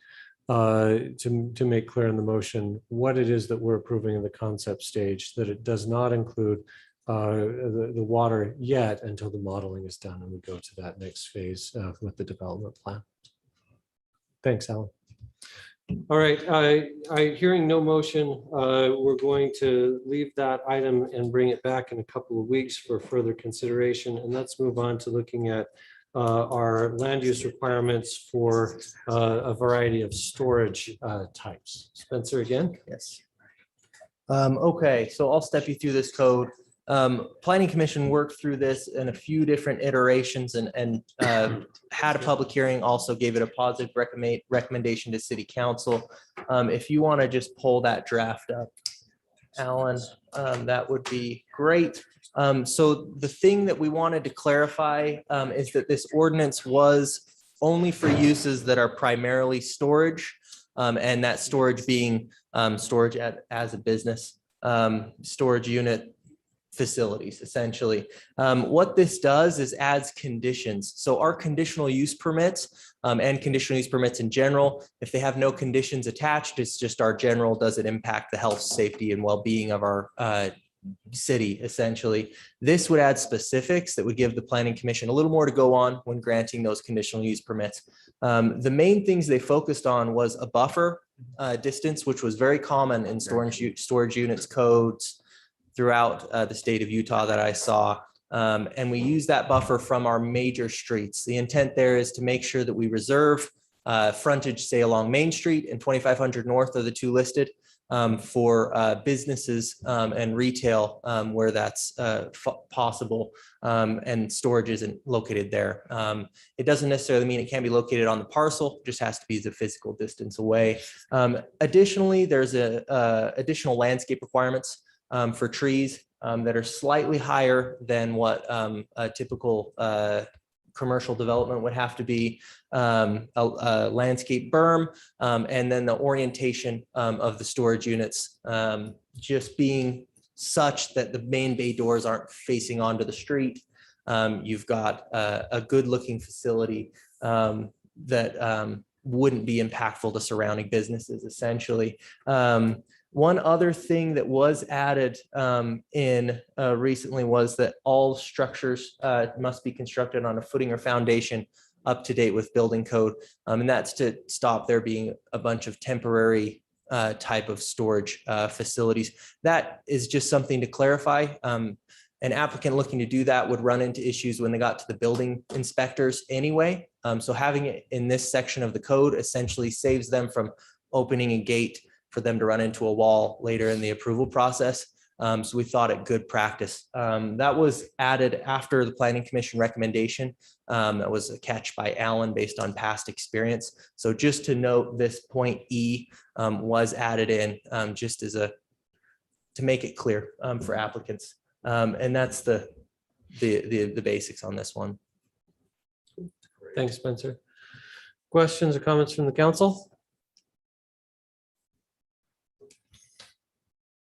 to make clear in the motion what it is that we're approving in the concept stage, that it does not include the water yet until the modeling is done and we go to that next phase with the development plan. Thanks, Alan. All right, hearing no motion, we're going to leave that item and bring it back in a couple of weeks for further consideration. And let's move on to looking at our land use requirements for a variety of storage types. Spencer again? Yes. Okay, so I'll step you through this code. Planning Commission worked through this in a few different iterations and had a public hearing, also gave it a positive recommendation to City Council. If you want to just pull that draft up, Alan, that would be great. So the thing that we wanted to clarify is that this ordinance was only for uses that are primarily storage, and that storage being storage as a business, storage unit facilities, essentially. What this does is adds conditions. So our conditional use permits and conditional use permits in general, if they have no conditions attached, it's just our general, does it impact the health, safety, and well-being of our city, essentially. This would add specifics that would give the Planning Commission a little more to go on when granting those conditional use permits. The main things they focused on was a buffer distance, which was very common in storage units codes throughout the state of Utah that I saw. And we use that buffer from our major streets. The intent there is to make sure that we reserve frontage, say along Main Street and 2500 North are the two listed. for businesses and retail where that's possible, and storage isn't located there. It doesn't necessarily mean it can't be located on the parcel, just has to be the physical distance away. Additionally, there's additional landscape requirements for trees that are slightly higher than what a typical commercial development would have to be, a landscape berm, and then the orientation of the storage units just being such that the main bay doors aren't facing onto the street. You've got a good looking facility that wouldn't be impactful to surrounding businesses essentially. One other thing that was added in recently was that all structures must be constructed on a footing or foundation up to date with building code. And that's to stop there being a bunch of temporary type of storage facilities. That is just something to clarify. An applicant looking to do that would run into issues when they got to the building inspectors anyway. So having it in this section of the code essentially saves them from opening a gate for them to run into a wall later in the approval process. So we thought it good practice. That was added after the Planning Commission recommendation. That was a catch by Alan based on past experience. So just to note, this point E was added in just as to make it clear for applicants. And that's the basics on this one. Thanks, Spencer. Questions or comments from the council?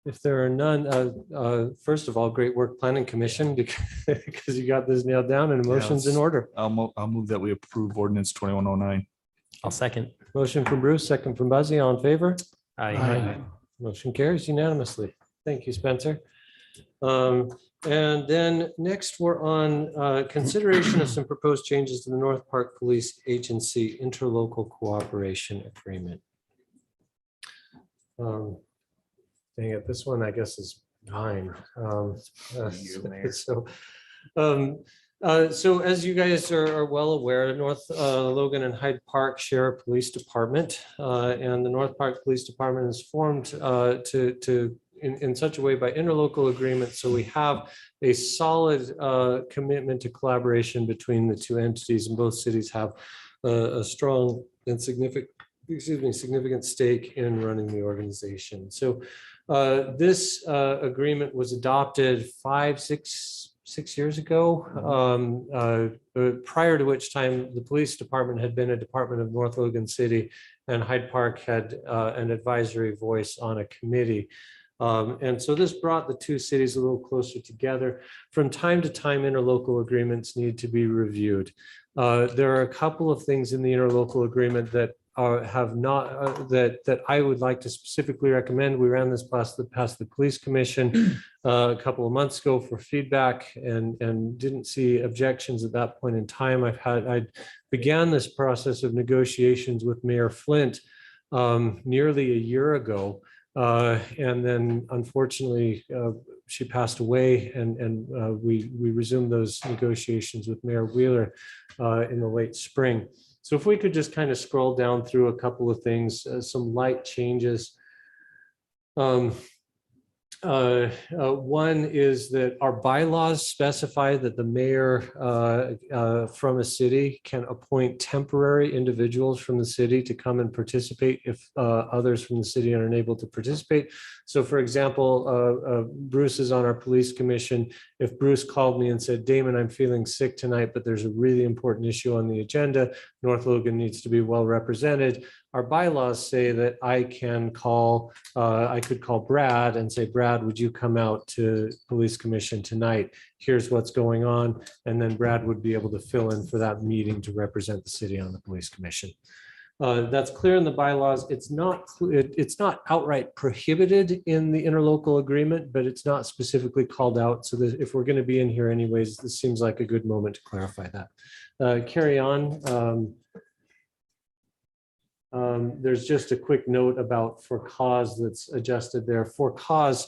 If there are none, first of all, great work, Planning Commission, because you got this nailed down and motions in order. I'll move that we approve ordinance 2109. I'll second. Motion from Bruce, second from Buzzy, all in favor? Aye. Motion carries unanimously. Thank you, Spencer. And then next we're on consideration of some proposed changes to the North Park Police Agency interlocal cooperation agreement. Dang it, this one I guess is mine. So as you guys are well aware, North Logan and Hyde Park share a police department, and the North Park Police Department is formed in such a way by interlocal agreement. So we have a solid commitment to collaboration between the two entities, and both cities have a strong and significant stake in running the organization. So this agreement was adopted 6 years ago, prior to which time the police department had been a department of North Logan City, and Hyde Park had an advisory voice on a committee. And so this brought the two cities a little closer together. From time to time, interlocal agreements need to be reviewed. There are a couple of things in the interlocal agreement that have not that I would like to specifically recommend. We ran this past the police commission a couple of months ago for feedback, and didn't see objections at that point in time. I began this process of negotiations with Mayor Flint nearly a year ago, and then unfortunately she passed away, and we resumed those negotiations with Mayor Wheeler in the late spring. So if we could just kind of scroll down through a couple of things, some light changes. One is that our bylaws specify that the mayor from a city can appoint temporary individuals from the city to come and participate if others from the city are unable to participate. So for example, Bruce is on our police commission. If Bruce called me and said, Damon, I'm feeling sick tonight, but there's a really important issue on the agenda, North Logan needs to be well represented. Our bylaws say that I could call Brad and say, Brad, would you come out to police commission tonight? Here's what's going on. And then Brad would be able to fill in for that meeting to represent the city on the police commission. That's clear in the bylaws. It's not outright prohibited in the interlocal agreement, but it's not specifically called out. So that if we're going to be in here anyways, this seems like a good moment to clarify that. Carry on. There's just a quick note about for cause that's adjusted there. For cause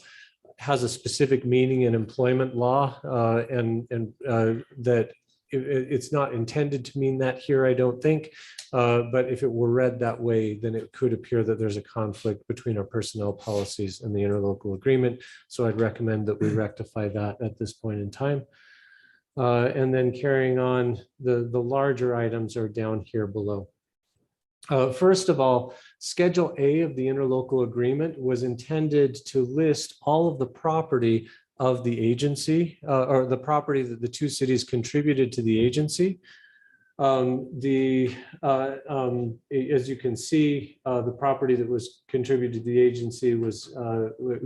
has a specific meaning in employment law, and that It's not intended to mean that here, I don't think. But if it were read that way, then it could appear that there's a conflict between our personnel policies and the interlocal agreement. So I'd recommend that we rectify that at this point in time. And then carrying on, the larger items are down here below. First of all, Schedule A of the interlocal agreement was intended to list all of the property of the agency, or the property that the two cities contributed to the agency. As you can see, the property that was contributed to the agency was,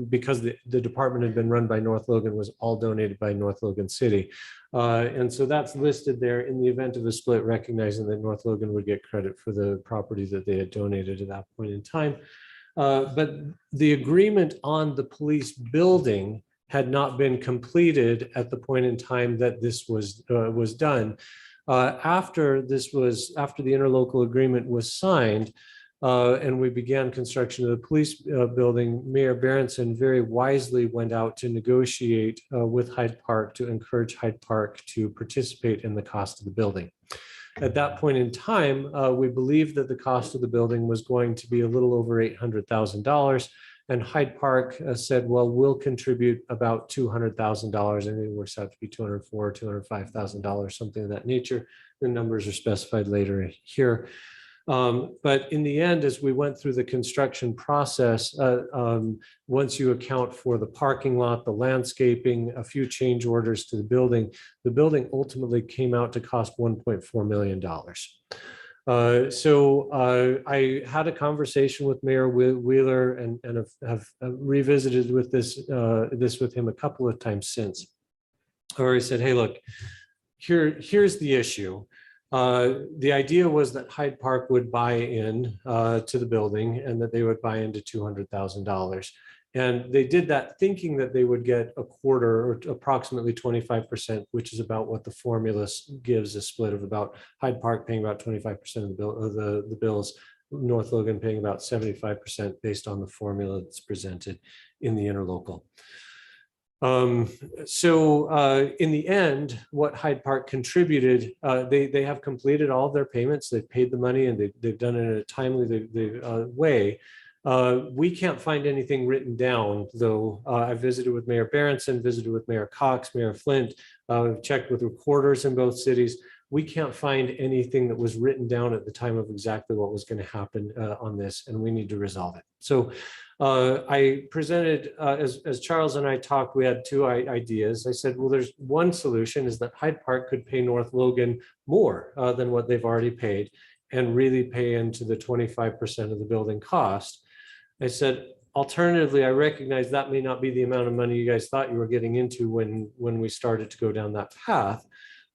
because the department had been run by North Logan, was all donated by North Logan City. And so that's listed there in the event of a split, recognizing that North Logan would get credit for the property that they had donated at that point in time. But the agreement on the police building had not been completed at the point in time that this was done. After the interlocal agreement was signed, and we began construction of the police building, Mayor Berenson very wisely went out to negotiate with Hyde Park to encourage Hyde Park to participate in the cost of the building. At that point in time, we believed that the cost of the building was going to be a little over $800,000. And Hyde Park said, well, we'll contribute about $200,000. And it works out to be $204,000, $205,000, something of that nature. The numbers are specified later here. But in the end, as we went through the construction process, once you account for the parking lot, the landscaping, a few change orders to the building ultimately came out to cost $1.4 million. So I had a conversation with Mayor Wheeler and have revisited with this with him a couple of times since. Or he said, hey, look, here's the issue. The idea was that Hyde Park would buy in to the building and that they would buy into $200,000. And they did that thinking that they would get a quarter or approximately 25%, which is about what the formula gives, a split of about Hyde Park paying about 25% of the bills, North Logan paying about 75% based on the formula that's presented in the interlocal. So in the end, what Hyde Park contributed, they have completed all of their payments. They've paid the money and they've done it in a timely way. We can't find anything written down, though. I visited with Mayor Berenson, visited with Mayor Cox, Mayor Flint, checked with recorders in both cities. We can't find anything that was written down at the time of exactly what was going to happen on this, and we need to resolve it. So I presented, as Charles and I talked, we had two ideas. I said, well, there's one solution is that Hyde Park could pay North Logan more than what they've already paid and really pay into the 25% of the building cost. I said, alternatively, I recognize that may not be the amount of money you guys thought you were getting into when we started to go down that path.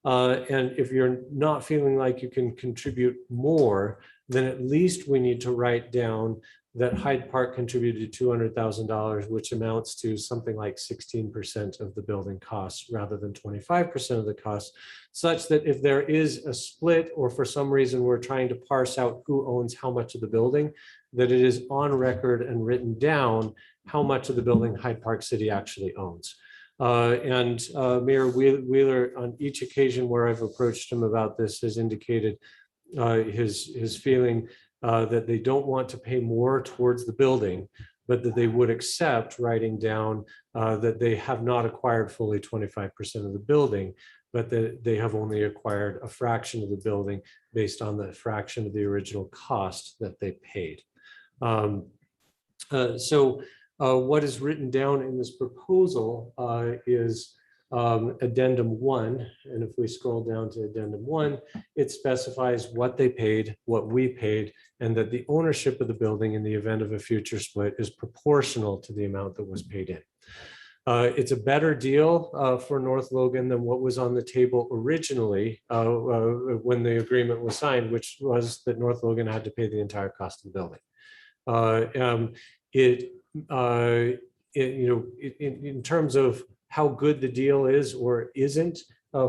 And if you're not feeling like you can contribute more, then at least we need to write down that Hyde Park contributed $200,000, which amounts to something like 16% of the building costs rather than 25% of the costs, such that if there is a split or for some reason we're trying to parse out who owns how much of the building, that it is on record and written down how much of the building Hyde Park City actually owns. Mayor Wheeler, on each occasion where I've approached him about this, has indicated his feeling that they don't want to pay more towards the building, but that they would accept writing down that they have not acquired fully 25% of the building, but that they have only acquired a fraction of the building based on the fraction of the original cost that they paid. What is written down in this proposal is addendum 1. And if we scroll down to addendum 1, it specifies what they paid, what we paid, and that the ownership of the building in the event of a future split is proportional to the amount that was paid in. It's a better deal for North Logan than what was on the table originally when the agreement was signed, which was that North Logan had to pay the entire cost of the building. In terms of how good the deal is or isn't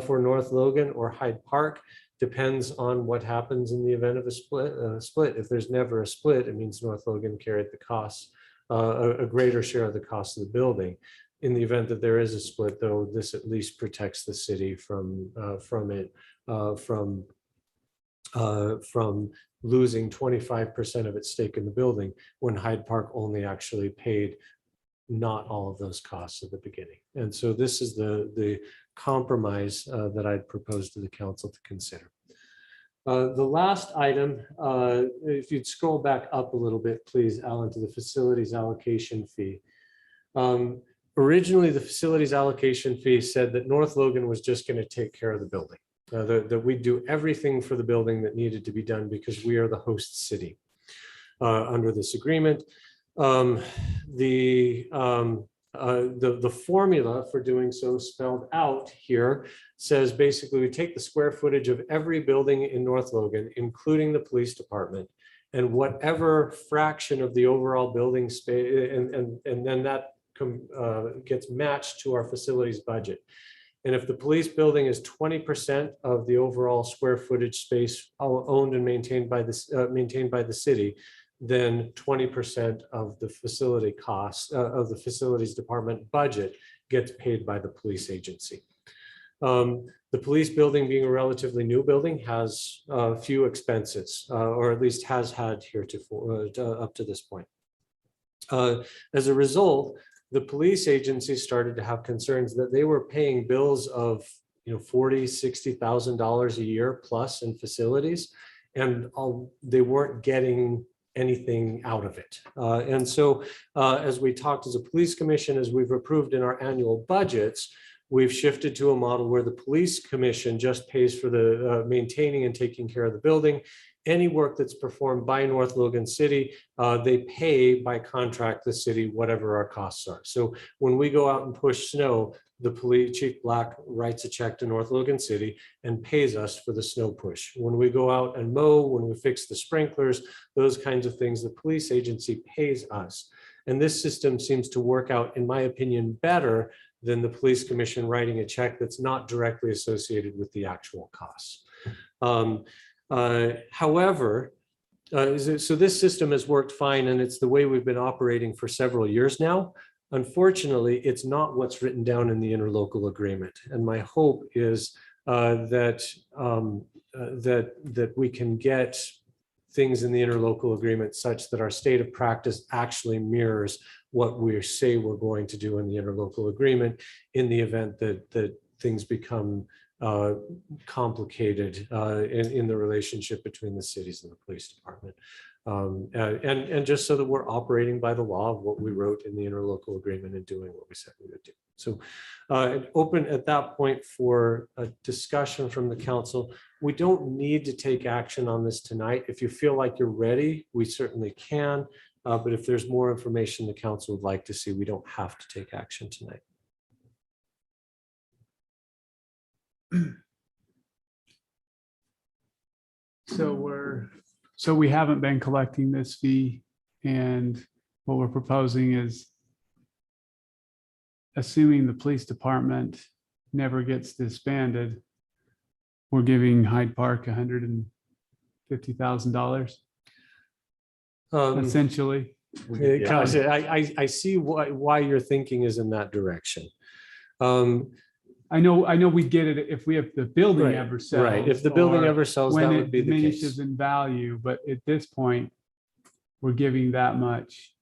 for North Logan or Hyde Park depends on what happens in the event of a split. If there's never a split, it means North Logan carried the costs, a greater share of the cost of the building. In the event that there is a split, though, this at least protects the city from losing 25% of its stake in the building when Hyde Park only actually paid not all of those costs at the beginning. And so this is the compromise that I'd propose to the council to consider. The last item, if you'd scroll back up a little bit, please, Alan, to the facilities allocation fee. Originally, the facilities allocation fee said that North Logan was just going to take care of the building, that we'd do everything for the building that needed to be done because we are the host city under this agreement. The formula for doing so spelled out here says basically we take the square footage of every building in North Logan, including the police department, and whatever fraction of the overall building space, and then that gets matched to our facilities budget. And if the police building is 20% of the overall square footage space owned and maintained by the city, then 20% of the facility costs of the facilities department budget gets paid by the police agency. The police building, being a relatively new building, has few expenses, or at least has had heretofore up to this point. As a result, the police agency started to have concerns that they were paying bills of $40,000, $60,000 a year plus in facilities, and they weren't getting anything out of it. And so as we talked as a police commission, as we've approved in our annual budgets, we've shifted to a model where the police commission just pays for the maintaining and taking care of the building. Any work that's performed by North Logan City, they pay by contract the city whatever our costs are. So when we go out and push snow, the police chief Black writes a check to North Logan City and pays us for the snow push. When we go out and mow, when we fix the sprinklers, those kinds of things, the police agency pays us. And this system seems to work out, in my opinion, better than the police commission writing a check that's not directly associated with the actual costs. However, so this system has worked fine, and it's the way we've been operating for several years now. Unfortunately, it's not what's written down in the interlocal agreement. And my hope is that we can get things in the interlocal agreement such that our state of practice actually mirrors what we say we're going to do in the interlocal agreement in the event that things become complicated in the relationship between the cities and the police department. And just so that we're operating by the law of what we wrote in the interlocal agreement and doing what we said we would do. So open at that point for a discussion from the council. We don't need to take action on this tonight. If you feel like you're ready, we certainly can. But if there's more information the council would like to see, we don't have to take action tonight. So we haven't been collecting this fee, and what we're proposing is, assuming the police department never gets disbanded, we're giving Hyde Park $150,000 essentially. Gosh, I see why your thinking is in that direction. I know we get it if we have the building ever sells. Right, if the building or ever sells, that would be the when it case. diminishes in value, but at this point, we're giving that much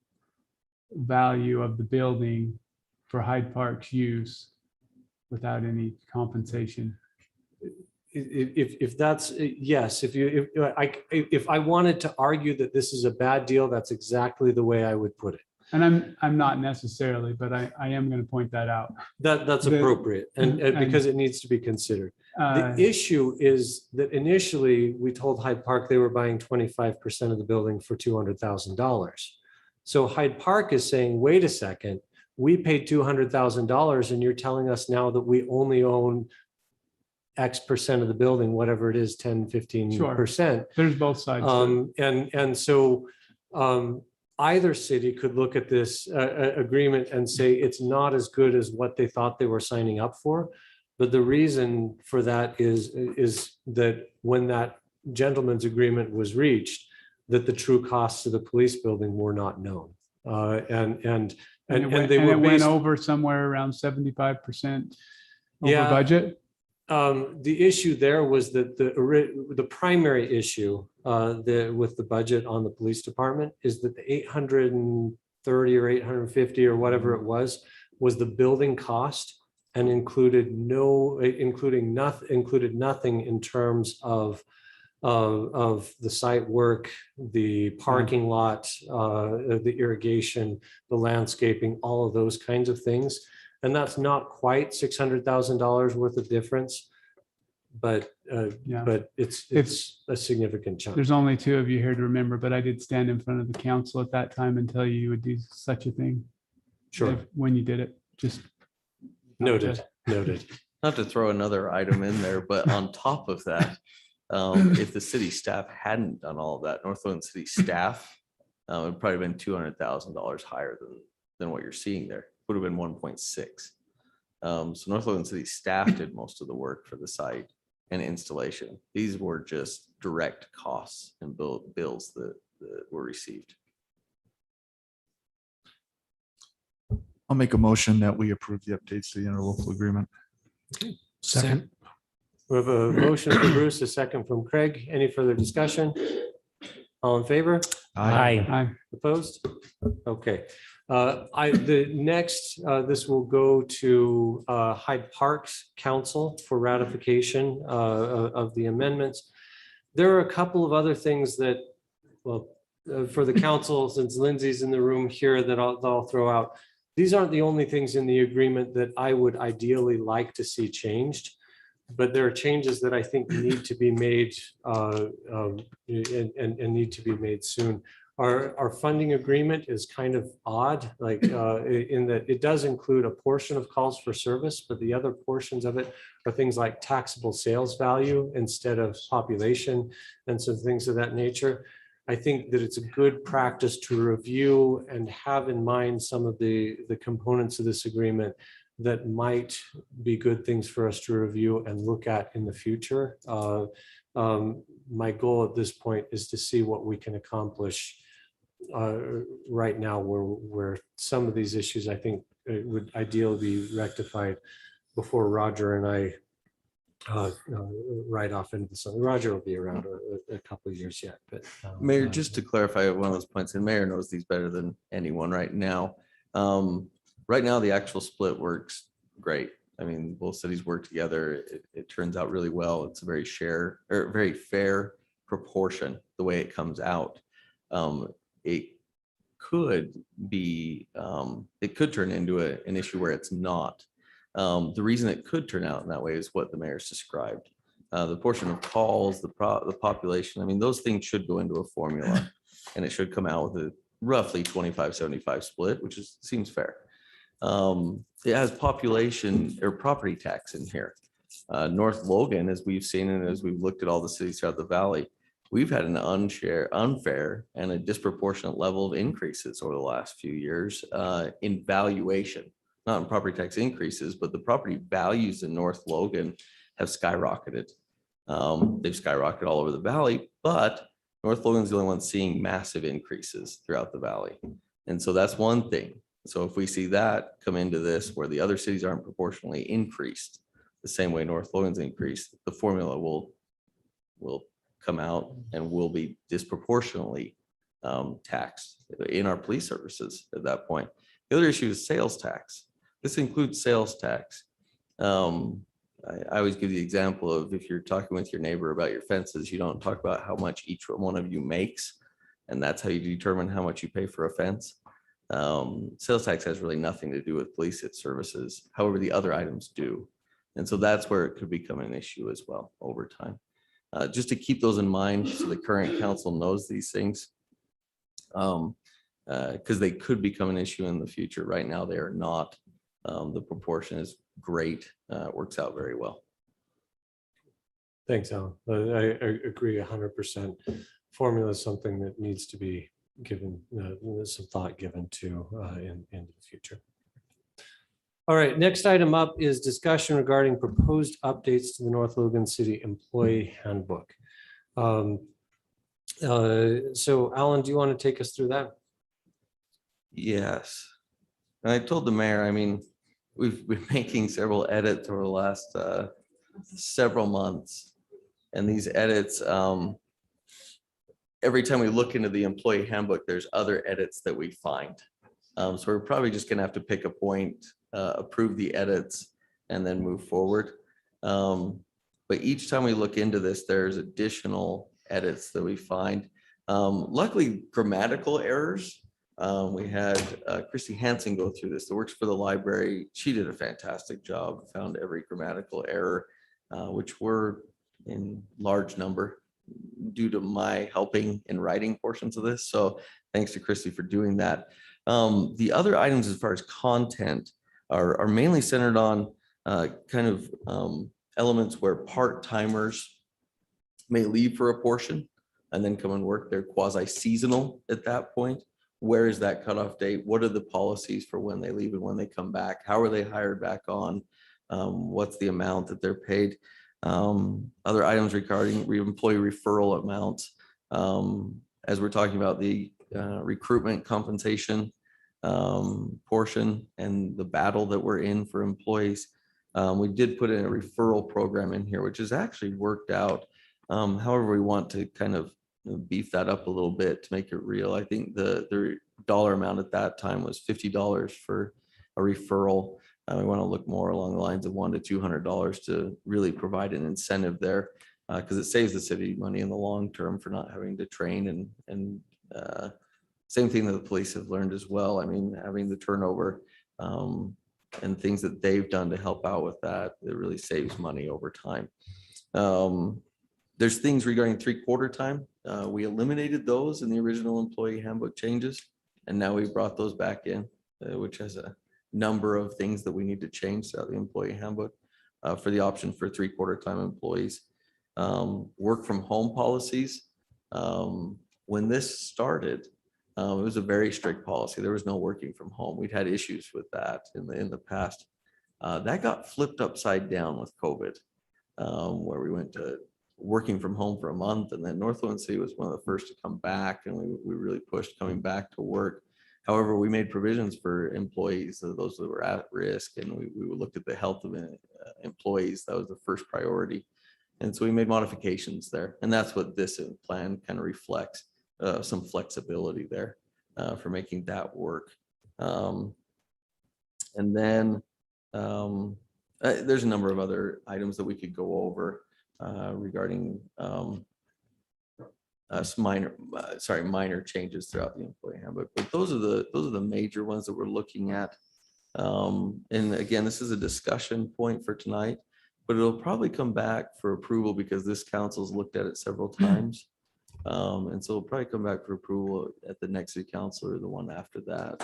value of the building for Hyde Park's use without any compensation. If that's, yes, if I wanted to argue that this is a bad deal, that's exactly the way I would put it. And I'm not necessarily, but I am going to point that out. That's appropriate, and because it needs to be considered. The issue is that initially we told Hyde Park they were buying 25% of the building for $200,000. So Hyde Park is saying, wait a second, we paid $200,000 and you're telling us now that we only own X percent of the building, whatever it is, 10, 15%. There's both sides. And so either city could look at this agreement and say it's not as good as what they thought they were signing up for. But the reason for that is that when that gentleman's agreement was reached, that the true costs of the police building were not known. And And they were it went based, over somewhere around 75% over Yeah. budget. the issue there was that the primary issue with the budget on the police department is that the 830 or 850 or whatever it was the building cost, and included nothing in terms of the site work, the parking lot, the irrigation, the landscaping, all of those kinds of things. And that's not quite $600,000 worth of difference, but Yeah. but it's a significant chunk. There's only two of you here to remember, but I did stand in front of the council at that time and tell you you would do such a thing. Sure. When you did it, just. Noted. Not to throw another item in there, but on top of that, if the city staff hadn't done all of that, North Logan City staff, it'd probably been $200,000 higher than what you're seeing there. Would have been 1.6. So North Logan City staff did most of the work for the site and installation. These were just direct costs and bills that were received. I'll make a motion that we approve the updates to the interlocal agreement. Second. We have a motion from Bruce, a second from Craig. Any further discussion? All in favor? Aye. Opposed? Okay. This will go to Hyde Park's Council for ratification of the amendments. There are a couple of other things that, for the council, since Lindsay's in the room here, that I'll throw out. These aren't the only things in the agreement that I would ideally like to see changed, but there are changes that I think need to be made and need to be made soon. Our funding agreement is kind of odd, like in that it does include a portion of calls for service, but the other portions of it are things like taxable sales value instead of population and some things of that nature. I think that it's a good practice to review and have in mind some of the components of this agreement that might be good things for us to review and look at in the future. My goal at this point is to see what we can accomplish right now, where some of these issues I think would ideally be rectified before Roger and I ride off into the sun. Roger will be around a couple of years yet, but Mayor, just to clarify one of those points, and Mayor knows these better than anyone right now. Right now, the actual split works great. I mean, both cities work together. It turns out really well. It's a very fair proportion the way it comes out. It could turn into an issue where it's not. The reason it could turn out in that way is what the mayor's described. The portion of calls, the population, I mean, those things should go into a formula and it should come out with a roughly 25-75 split, which seems fair. It has population or property tax in here. North Logan, as we've seen and as we've looked at all the cities throughout the valley, we've had an unfair and a disproportionate level of increases over the last few years in valuation. Not in property tax increases, but the property values in North Logan have skyrocketed. They've skyrocketed all over the valley, but North Logan's the only one seeing massive increases throughout the valley. And so that's one thing. So if we see that come into this where the other cities aren't proportionally increased the same way North Logan's increased, the formula will come out and will be disproportionately taxed in our police services at that point. The other issue is sales tax. This includes sales tax. I always give the example of if you're talking with your neighbor about your fences, you don't talk about how much each one of you makes, and that's how you determine how much you pay for a fence. Sales tax has really nothing to do with police services. However, the other items do. And so that's where it could become an issue as well over time. Just to keep those in mind so the current council knows these things. Because they could become an issue in the future. Right now, they are not. The proportion is great. It works out very well. thanks, Alan. I agree 100%. Formula is something that needs to be given some thought given to in the future. All right, next item up is discussion regarding proposed updates to the North Logan City Employee Handbook. So Alan, do you want to take us through that? Yes. And I told the mayor, I mean, we've been making several edits over the last several months. And these edits, every time we look into the employee handbook, there's other edits that we find. So we're probably just gonna have to pick a point, approve the edits, and then move forward. But each time we look into this, there's additional edits that we find. Luckily, grammatical errors. We had Christy Hansen go through this, that works for the library. She did a fantastic job, found every grammatical error, which were in large number due to my helping in writing portions of this. So thanks to Christy for doing that. The other items as far as content are mainly centered on kind of elements where part-timers may leave for a portion and then come and work. They're quasi-seasonal at that point. Where is that cutoff date? What are the policies for when they leave and when they come back? How are they hired back on? What's the amount that they're paid? Other items regarding employee referral amounts. As we're talking about the recruitment compensation portion and the battle that we're in for employees. We did put in a referral program in here, which has actually worked out. However, we want to kind of beef that up a little bit to make it real. I think the dollar amount at that time was $50 for a referral. We want to look more along the lines of $100 to $200 to really provide an incentive there, because it saves the city money in the long term for not having to train and same thing that the police have learned as well. I mean, having the turnover and things that they've done to help out with that, it really saves money over time. There's things regarding 3/4 time. We eliminated those in the original employee handbook changes, and now we've brought those back in, which has a number of things that we need to change throughout the employee handbook for the option for 3/4 time employees. Work from home policies. When this started, it was a very strict policy. There was no working from home. We'd had issues with that in the past. That got flipped upside down with COVID, where we went to working from home for a month, and then Northland City was one of the first to come back, and we really pushed coming back to work. However, we made provisions for employees, those that were at risk, and we looked at the health of employees. That was the first priority. And so we made modifications there. And that's what this plan kind of reflects, some flexibility there for making that work. And then there's a number of other items that we could go over regarding some minor changes throughout the employee handbook. But those are the major ones that we're looking at. And again, this is a discussion point for tonight, but it'll probably come back for approval because this council's looked at it several times. And so it'll probably come back for approval at the next city council or the one after that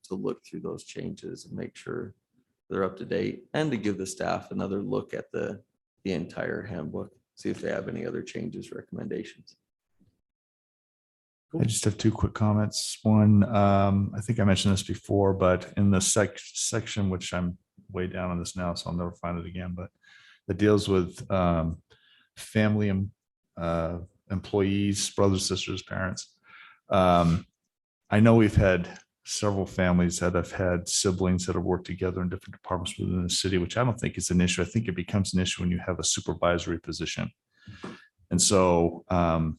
to look through those changes and make sure they're up to date, and to give the staff another look at the entire handbook, see if they have any other changes, recommendations. I just have two quick comments. One, I think I mentioned this before, but in the section, which I'm way down on this now, so I'll never find it again, but it deals with family and employees, brothers, sisters, parents. I know we've had several families that have had siblings that have worked together in different departments within the city, which I don't think is an issue. I think it becomes an issue when you have a supervisory position. And so I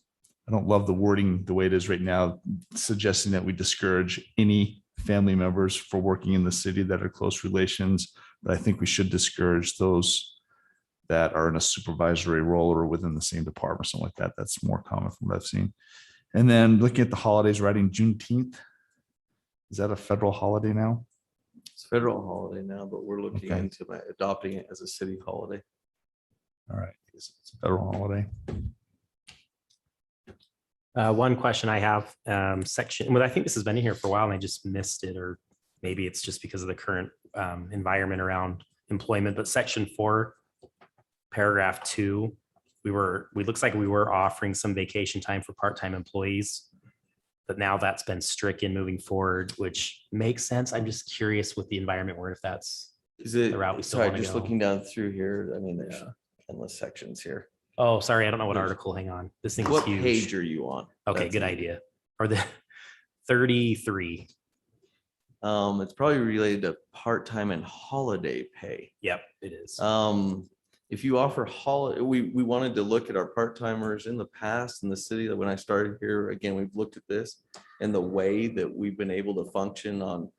don't love the wording the way it is right now, suggesting that we discourage any family members for working in the city that are close relations. But I think we should discourage those that are in a supervisory role or within the same department, something like that. That's more common from what I've seen. And then looking at the holidays, writing Juneteenth. Is that a federal holiday now? It's a federal holiday now, but we're looking Okay. into adopting it as a city holiday. All right, it's a federal holiday. One question I have, section, well, I think this has been in here for a while and I just missed it, or maybe it's just because of the current environment around employment, but section 4, paragraph 2, looks like we were offering some vacation time for part-time employees, but now that's been stricken moving forward, which makes sense. I'm just curious with the environment where if that's Is it, the route we still sorry, want to just go. looking down through here, I mean, there's endless sections here. Oh, sorry, I don't know what article. Hang on. This thing is What huge. page are you on? Okay, That's good it. idea. Or the 33. It's probably related to part-time and holiday pay. Yep, it is. If you offer holiday, we wanted to look at our part-timers in the past in the city. That when I started here, again, we've looked at this and the way that we've been able to function on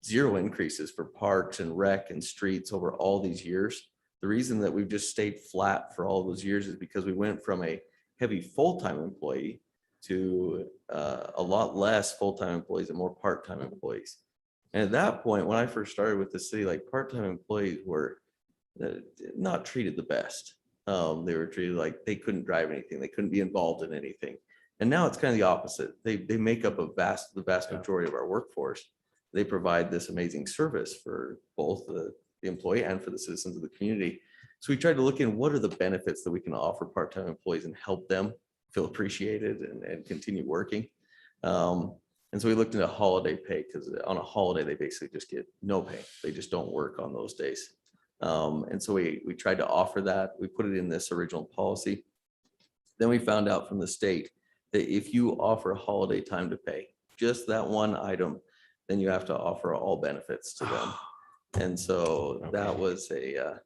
zero increases for parks and rec and streets over all these years. The reason that we've just stayed flat for all those years is because we went from a heavy full-time employee to a lot less full-time employees and more part-time employees. And at that point, when I first started with the city, like part-time employees were not treated the best. They were treated like they couldn't drive anything. They couldn't be involved in anything. And now it's kind of the opposite. They make up the vast majority of our workforce. They provide this amazing service for both the employee and for the citizens of the community. So we tried to look in what are the benefits that we can offer part-time employees and help them feel appreciated and continue working. And so we looked into holiday pay because on a holiday, they basically just get no pay. They just don't work on those days. And so we tried to offer that. We put it in this original policy. Then we found out from the state that if you offer holiday time to pay, just that one item, then you have to offer all benefits to them. And so that was a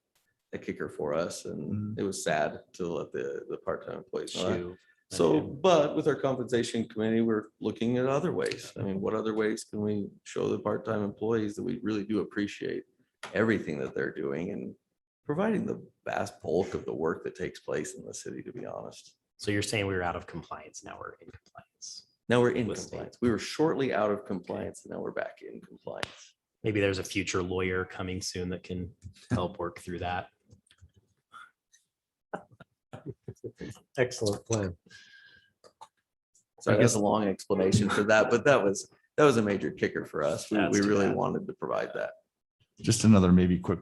kicker for us. And it was sad to let the part-time employees know that. Shoot. So, but with our compensation committee, we're looking at other ways. I mean, what other ways can we show the part-time employees that we really do appreciate everything that they're doing and providing the vast bulk of the work that takes place in the city, to be honest. So you're saying we were out of compliance. Now we're in compliance. Now we're in With state. compliance. We were shortly out of compliance and now we're back in compliance. Maybe there's a future lawyer coming soon that can help work through that. Excellent plan. So I guess a long explanation for that, but that was a major kicker for us. We That's too really bad. wanted to provide that. Just another maybe quick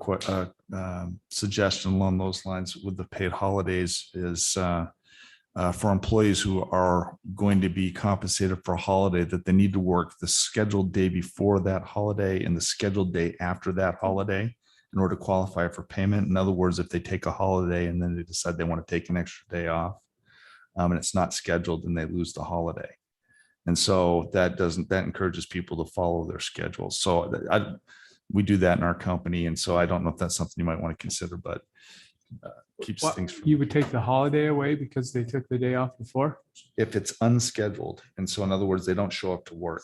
suggestion along those lines with the paid holidays is for employees who are going to be compensated for a holiday, that they need to work the scheduled day before that holiday and the scheduled day after that holiday in order to qualify for payment. In other words, if they take a holiday and then they decide they want to take an extra day off and it's not scheduled, then they lose the holiday. And so that encourages people to follow their schedules. So we do that in our company. And so I don't know if that's something you might want to consider, but keeps What, things. you would take the holiday away because they took the day off before? If it's unscheduled. And so in other words, they don't show up to work.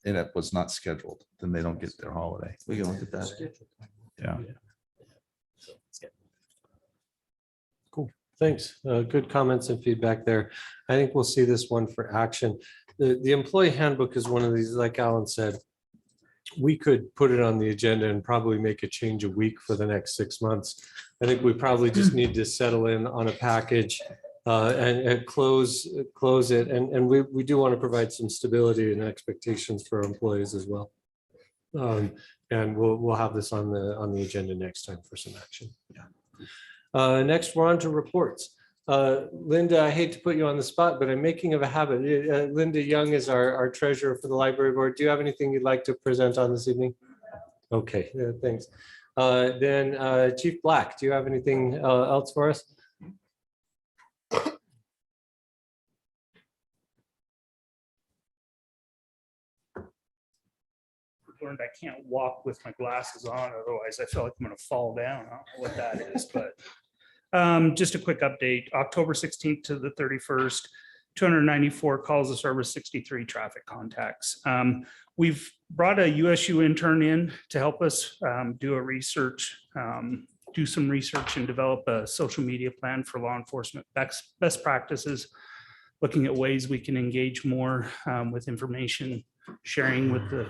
And it was not scheduled, then they don't get their holiday. We can look at that. Yeah. Cool. Thanks. Good comments and feedback there. I think we'll see this one for action. The employee handbook is one of these, like Alan said, we could put it on the agenda and probably make a change a week for the next 6 months. I think we probably just need to settle in on a package and close it. And we do want to provide some stability and expectations for our employees as well. And we'll have this on the agenda next time for some action. Yeah. Next, we're on to reports. Linda, I hate to put you on the spot, but I'm making of a habit. Linda Young is our treasurer for the library board. Do you have anything you'd like to present on this evening? Okay, thanks. Then Chief Black, do you have anything else for us? Learned I can't walk with my glasses on, otherwise I feel like I'm going to fall down. I don't know what that is, but just a quick update. October 16th to the 31st, 294 calls of service, 63 traffic contacts. We've brought a USU intern in to help us do some research and develop a social media plan for law enforcement best practices, looking at ways we can engage more with information sharing with the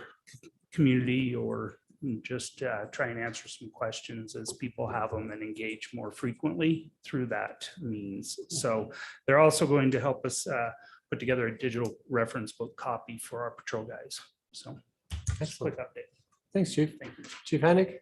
community, or just try and answer some questions as people have them and engage more frequently through that means. So they're also going to help us put together a digital reference book copy for our patrol guys. So just a quick update. Thanks, Chief. Thank you. Chief Hennig?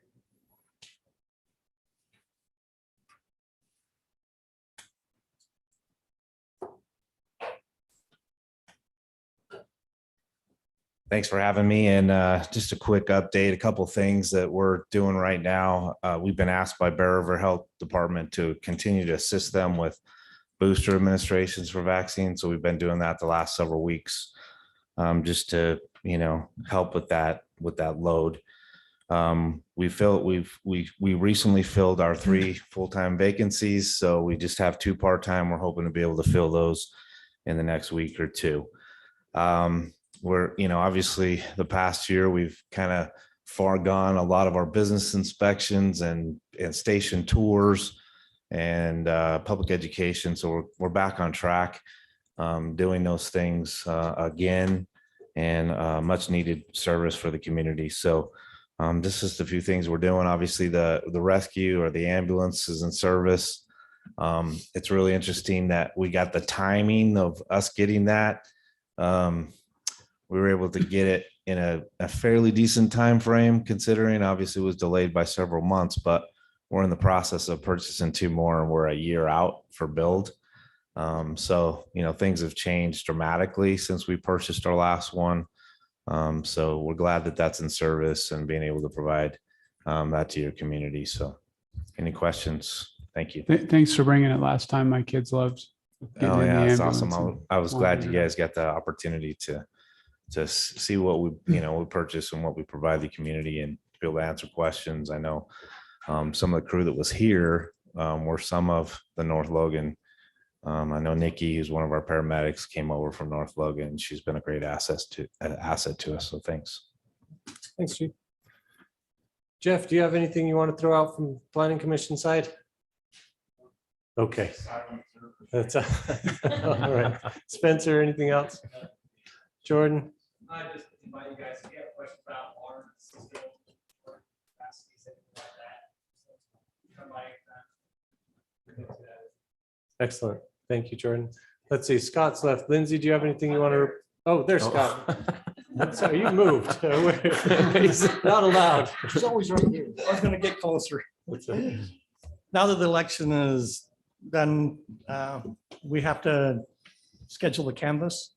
Thanks for having me. And just a quick update, a couple of things that we're doing right now. We've been asked by Bear River Health Department to continue to assist them with booster administrations for vaccines. So we've been doing that the last several weeks, just to, help with that load. We recently filled our 3 full-time vacancies, so we just have 2 part-time. We're hoping to be able to fill those in the next week or 2. We're, obviously the past year, we've kind of foregone a lot of our business inspections and station tours and public education. So we're back on track, doing those things again, and much needed service for the community. So this is the few things we're doing. Obviously the rescue or the ambulance is in service. It's really interesting that we got the timing of us getting that. We were able to get it in a fairly decent time frame, considering obviously it was delayed by several months, but we're in the process of purchasing 2 more and we're a year out for build. So, things have changed dramatically since we purchased our last one. So we're glad that that's in service and being able to provide that to your community. So any questions? Thank you. Thanks for bringing it last time. My kids loved. getting Oh in the yeah, that's ambulance awesome. and I was wanting glad to you know. guys got the opportunity to see what we, we purchase and what we provide the community and be able to answer questions. I know some of the crew that was here were some of the North Logan. I know Nikki, who's one of our paramedics, came over from North Logan. She's been a great asset to us. So thanks. Thanks, Chief. Jeff, do you have anything you want to throw out from Planning Commission side? Okay. That's all right. Spencer, anything else? Jordan? I just invite you guys, if you have questions about water system or capacities, anything like that. Come by. Excellent. Thank you, Jordan. Let's see, Scott's left. Lindsay, do you have anything you want to? Oh, there's Scott. I'm sorry, you moved. He's not allowed. She's always right here. I was gonna get closer. Now that the election is done, we have to schedule the canvass,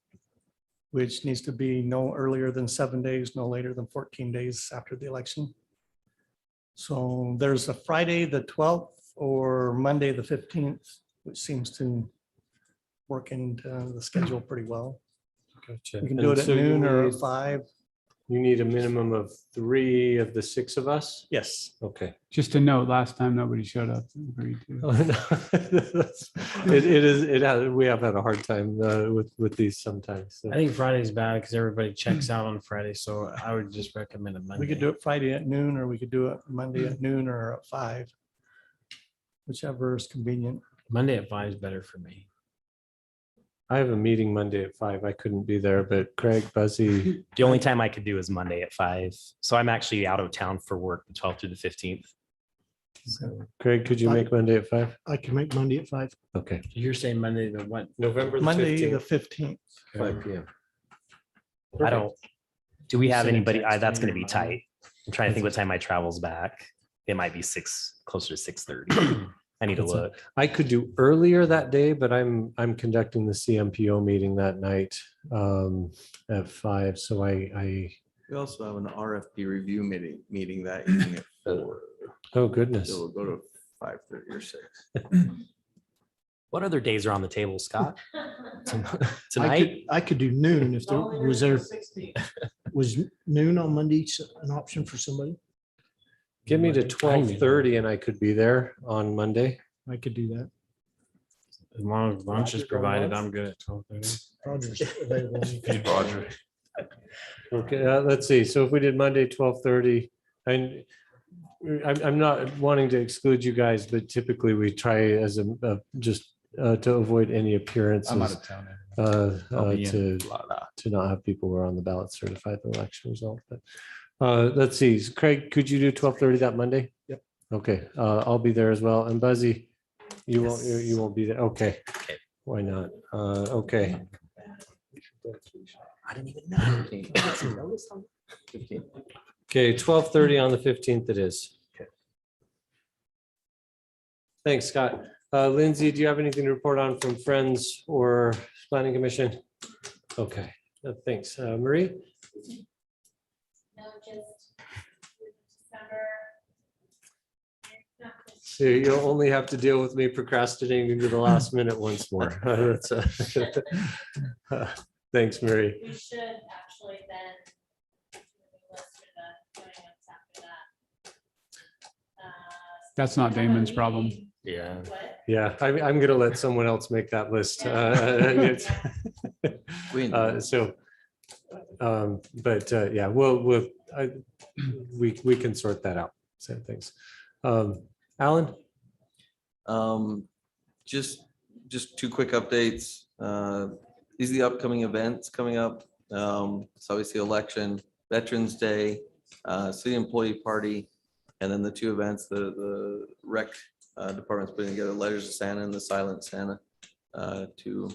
which needs to be no earlier than 7 days, no later than 14 days after the election. So there's a Friday, the 12th, or Monday, the 15th, which seems to work into the schedule pretty well. Gotcha. We can do it at So you noon or need- 5. You need a minimum of 3 of the 6 of us? Yes. Okay. Just a note, last time nobody showed up. Agreed to. Oh, no. We have had a hard time with these sometimes. so. I think Friday's bad because everybody checks out on Friday, so I would just recommend a Monday. We could do it Friday at noon, or we could do it Monday at noon or at 5. Whichever is convenient. Monday at 5 is better for me. I have a meeting Monday at 5. I couldn't be there, but Craig, Buzzy, The only time I could do is Monday at 5. So I'm actually out of town for work the 12th through the 15th. Craig, could you make Monday at 5? I can make Monday at 5. Okay. You're saying Monday the what? November the Monday, 15th. the 15th. 5 p.m. I don't, do we have Send a anybody? text That's to going to me be or mine. tight. I'm trying to think what time my travel's back. It might be 6, closer to 6:30. I need to That's a- look. I could do earlier that day, but I'm conducting the CMPO meeting that night at 5. So I We also have an RFP review meeting that evening at 4. oh goodness. So we'll go to 5:30 or 6. What other days are on the table, Scott? I Tonight? could do noon if there was noon on Monday an option for somebody. Give me to Monday. 12:30 and I could be there on Monday. I could do that. As long as lunch is provided, I'm good at 12:30. Roger's available. Roger. Okay, let's see. So if we did Monday, 12:30, and I'm not wanting to exclude you guys, but typically we try as just to avoid any appearances. I'm out of town. I'll be in. To not have people who are on the ballot certify the election result. But let's see, Craig, could you do 12:30 that Monday? Yep. Okay, I'll be there as well. And Buzzy, you won't, Yes. you won't be there. Okay. Okay. Why not? Okay. I didn't even know. Okay, 12:30 on the 15th it is. Okay. Thanks, Scott. Lindsay, do you have anything to report on from Friends or Planning Commission? Okay, thanks. Marie? No, just December. Not this So you'll only have to deal with me procrastinating to the last minute once more. That's, thanks, Mary. We should actually then. list for the going notes after that. That's not Damon's problem. Yeah. What? Yeah, I'm gonna let someone else make that list. So, yeah, we can sort that out. So thanks. Alan? Just two quick updates. These are the upcoming events coming up. So obviously election, Veterans Day, City Employee Party, and then the two events, the rec department's putting together, Letters to Santa and the Silent Santa. Two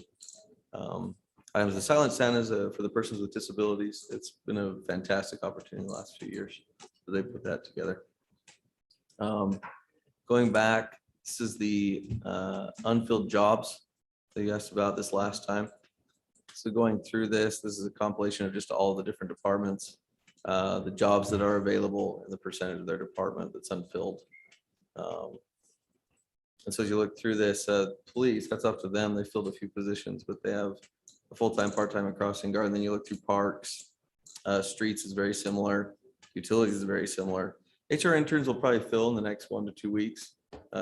items. The Silent Santa is for the persons with disabilities. It's been a fantastic opportunity the last few years. So they put that together. Going back, this is the unfilled jobs that you asked about this last time. So going through this is a compilation of just all the different departments, the jobs that are available and the percentage of their department that's unfilled. And so as you look through this, police, that's up to them. They filled a few positions, but they have a full-time, part-time, and crossing guard. And then you look through parks, streets is very similar. Utilities is very similar. HR interns will probably fill in the next 1 to 2 weeks.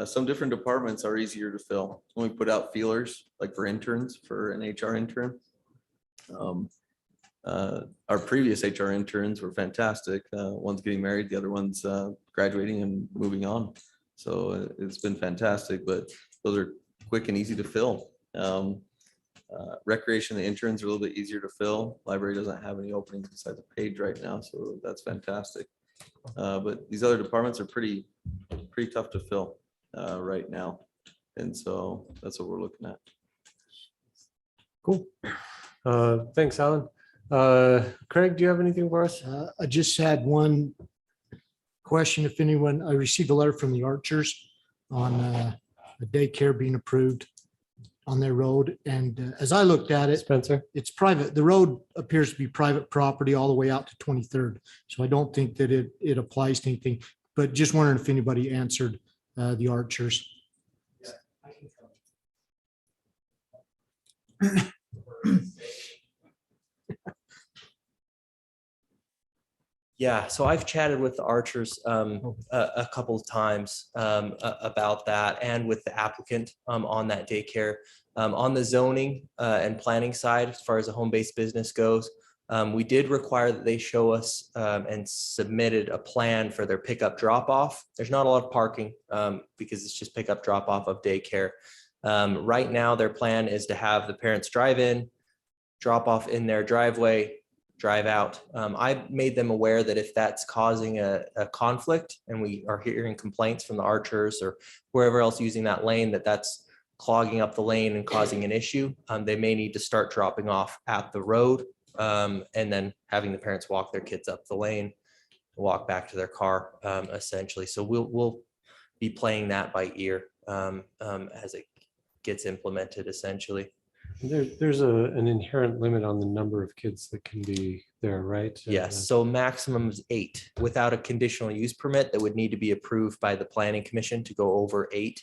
Some different departments are easier to fill. When we put out feelers, like for interns, for an HR intern, our previous HR interns were fantastic. One's getting married, the other one's graduating and moving on. So it's been fantastic, but those are quick and easy to fill. Recreation, the interns are a little bit easier to fill. Library doesn't have any openings besides a page right now, so that's fantastic. But these other departments are pretty tough to fill right now. And so that's what we're looking at. Cool. Thanks, Alan. Craig, do you have anything for us? I just had one question. If anyone, I received a letter from the Archers on a daycare being approved on their road. And as I looked at it, Spencer? it's private. The road appears to be private property all the way out to 23rd. So I don't think that it applies to anything, but just wondering if anybody answered the Archers. Yeah, so I've chatted with the Archers a couple of times about that, and with the applicant on that daycare. On the zoning and planning side, as far as a home-based business goes, we did require that they show us and submitted a plan for their pickup drop-off. There's not a lot of parking because it's just pickup drop-off of daycare. Right now, their plan is to have the parents drive in, drop off in their driveway, drive out. I made them aware that if that's causing a conflict and we are hearing complaints from the Archers or wherever else using that lane, that's clogging up the lane and causing an issue, they may need to start dropping off at the road and then having the parents walk their kids up the lane, walk back to their car, essentially. So we'll be playing that by ear as it gets implemented, essentially. There's an inherent limit on the number of kids that can be there, right? Yes, so maximum is 8 without a conditional use permit that would need to be approved by the planning commission to go over 8.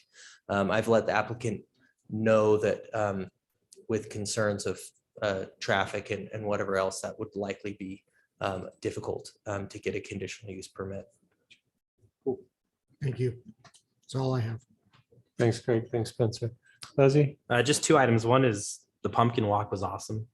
I've let the applicant know that with concerns of traffic and whatever else, that would likely be difficult to get a conditional use permit. Cool. Thank you. That's all I have. Thanks, Craig. Thanks, Spencer. Leslie? Just 2 items. One is the pumpkin walk was awesome.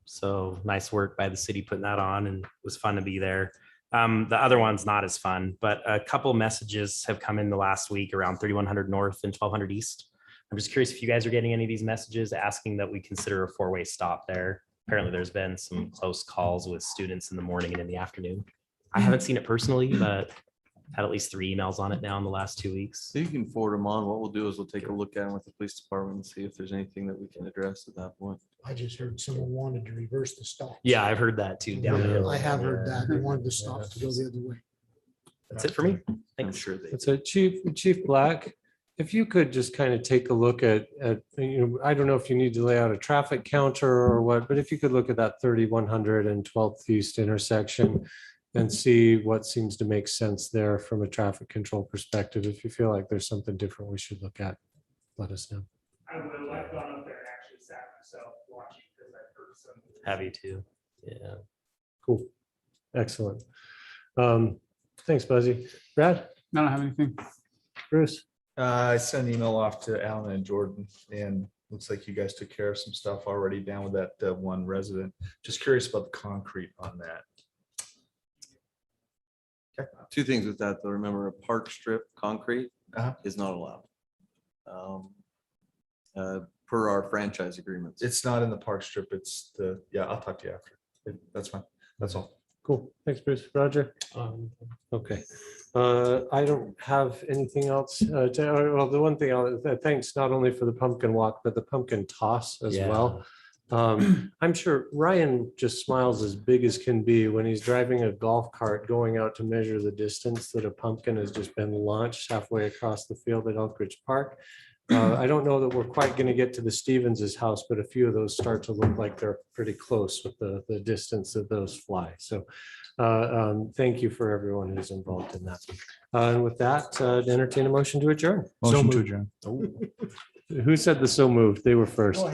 So nice work by the city putting that on, and it was fun to be there. The other one's not as fun, but a couple messages have come in the last week around 3100 North and 1200 East. I'm just curious if you guys are getting any of these messages asking that we consider a 4-way stop there. Apparently there's been some close calls with students in the morning and in the afternoon. I haven't seen it personally, but had at least 3 emails on it now in the last 2 weeks. So you can forward them on. What we'll do is we'll take a look at them with the police department and see if there's anything that we can address at that point. I just heard someone wanted to reverse the stop. Yeah, I've heard that too. Down the hill. I have heard that. They wanted the stop to go the other way. That's it for me. I'm Thanks. sure they. It's a Chief Black. If you could just kind of take a look at, I don't know if you need to lay out a traffic counter or what, but if you could look at that 3100 and 12th East intersection and see what seems to make sense there from a traffic control perspective. If you feel like there's something different we should look at, let us know. I will, I've gone up there and actually sat myself watching because I've heard some. Have you too? Yeah. Cool. Excellent. Thanks, Buzzy. Brad, I don't have anything. Bruce. I sent an email off to Alan and Jordan, and looks like you guys took care of some stuff already down with that one resident. Just curious about the concrete on that. Two things with that, though. Remember, a park strip concrete Uh-huh. is not allowed. Per our franchise agreements. It's not in the park strip. It's yeah, I'll talk to you after. That's fine. That's all. Cool. Thanks, Bruce. Roger. Okay. I don't have anything else. Well, the one thing thanks not only for the pumpkin walk, but the pumpkin toss as well. I'm sure Ryan just smiles as big as can be when he's driving a golf cart going out to measure the distance that a pumpkin has just been launched halfway across the field at Elk Ridge Park. I don't know that we're quite going to get to the Stevens's house, but a few of those start to look like they're pretty close with the distance that those fly. So thank you for everyone who's involved in that. And with that, entertain a motion to adjourn. Motion to adjourn. Who said the so moved? They were first.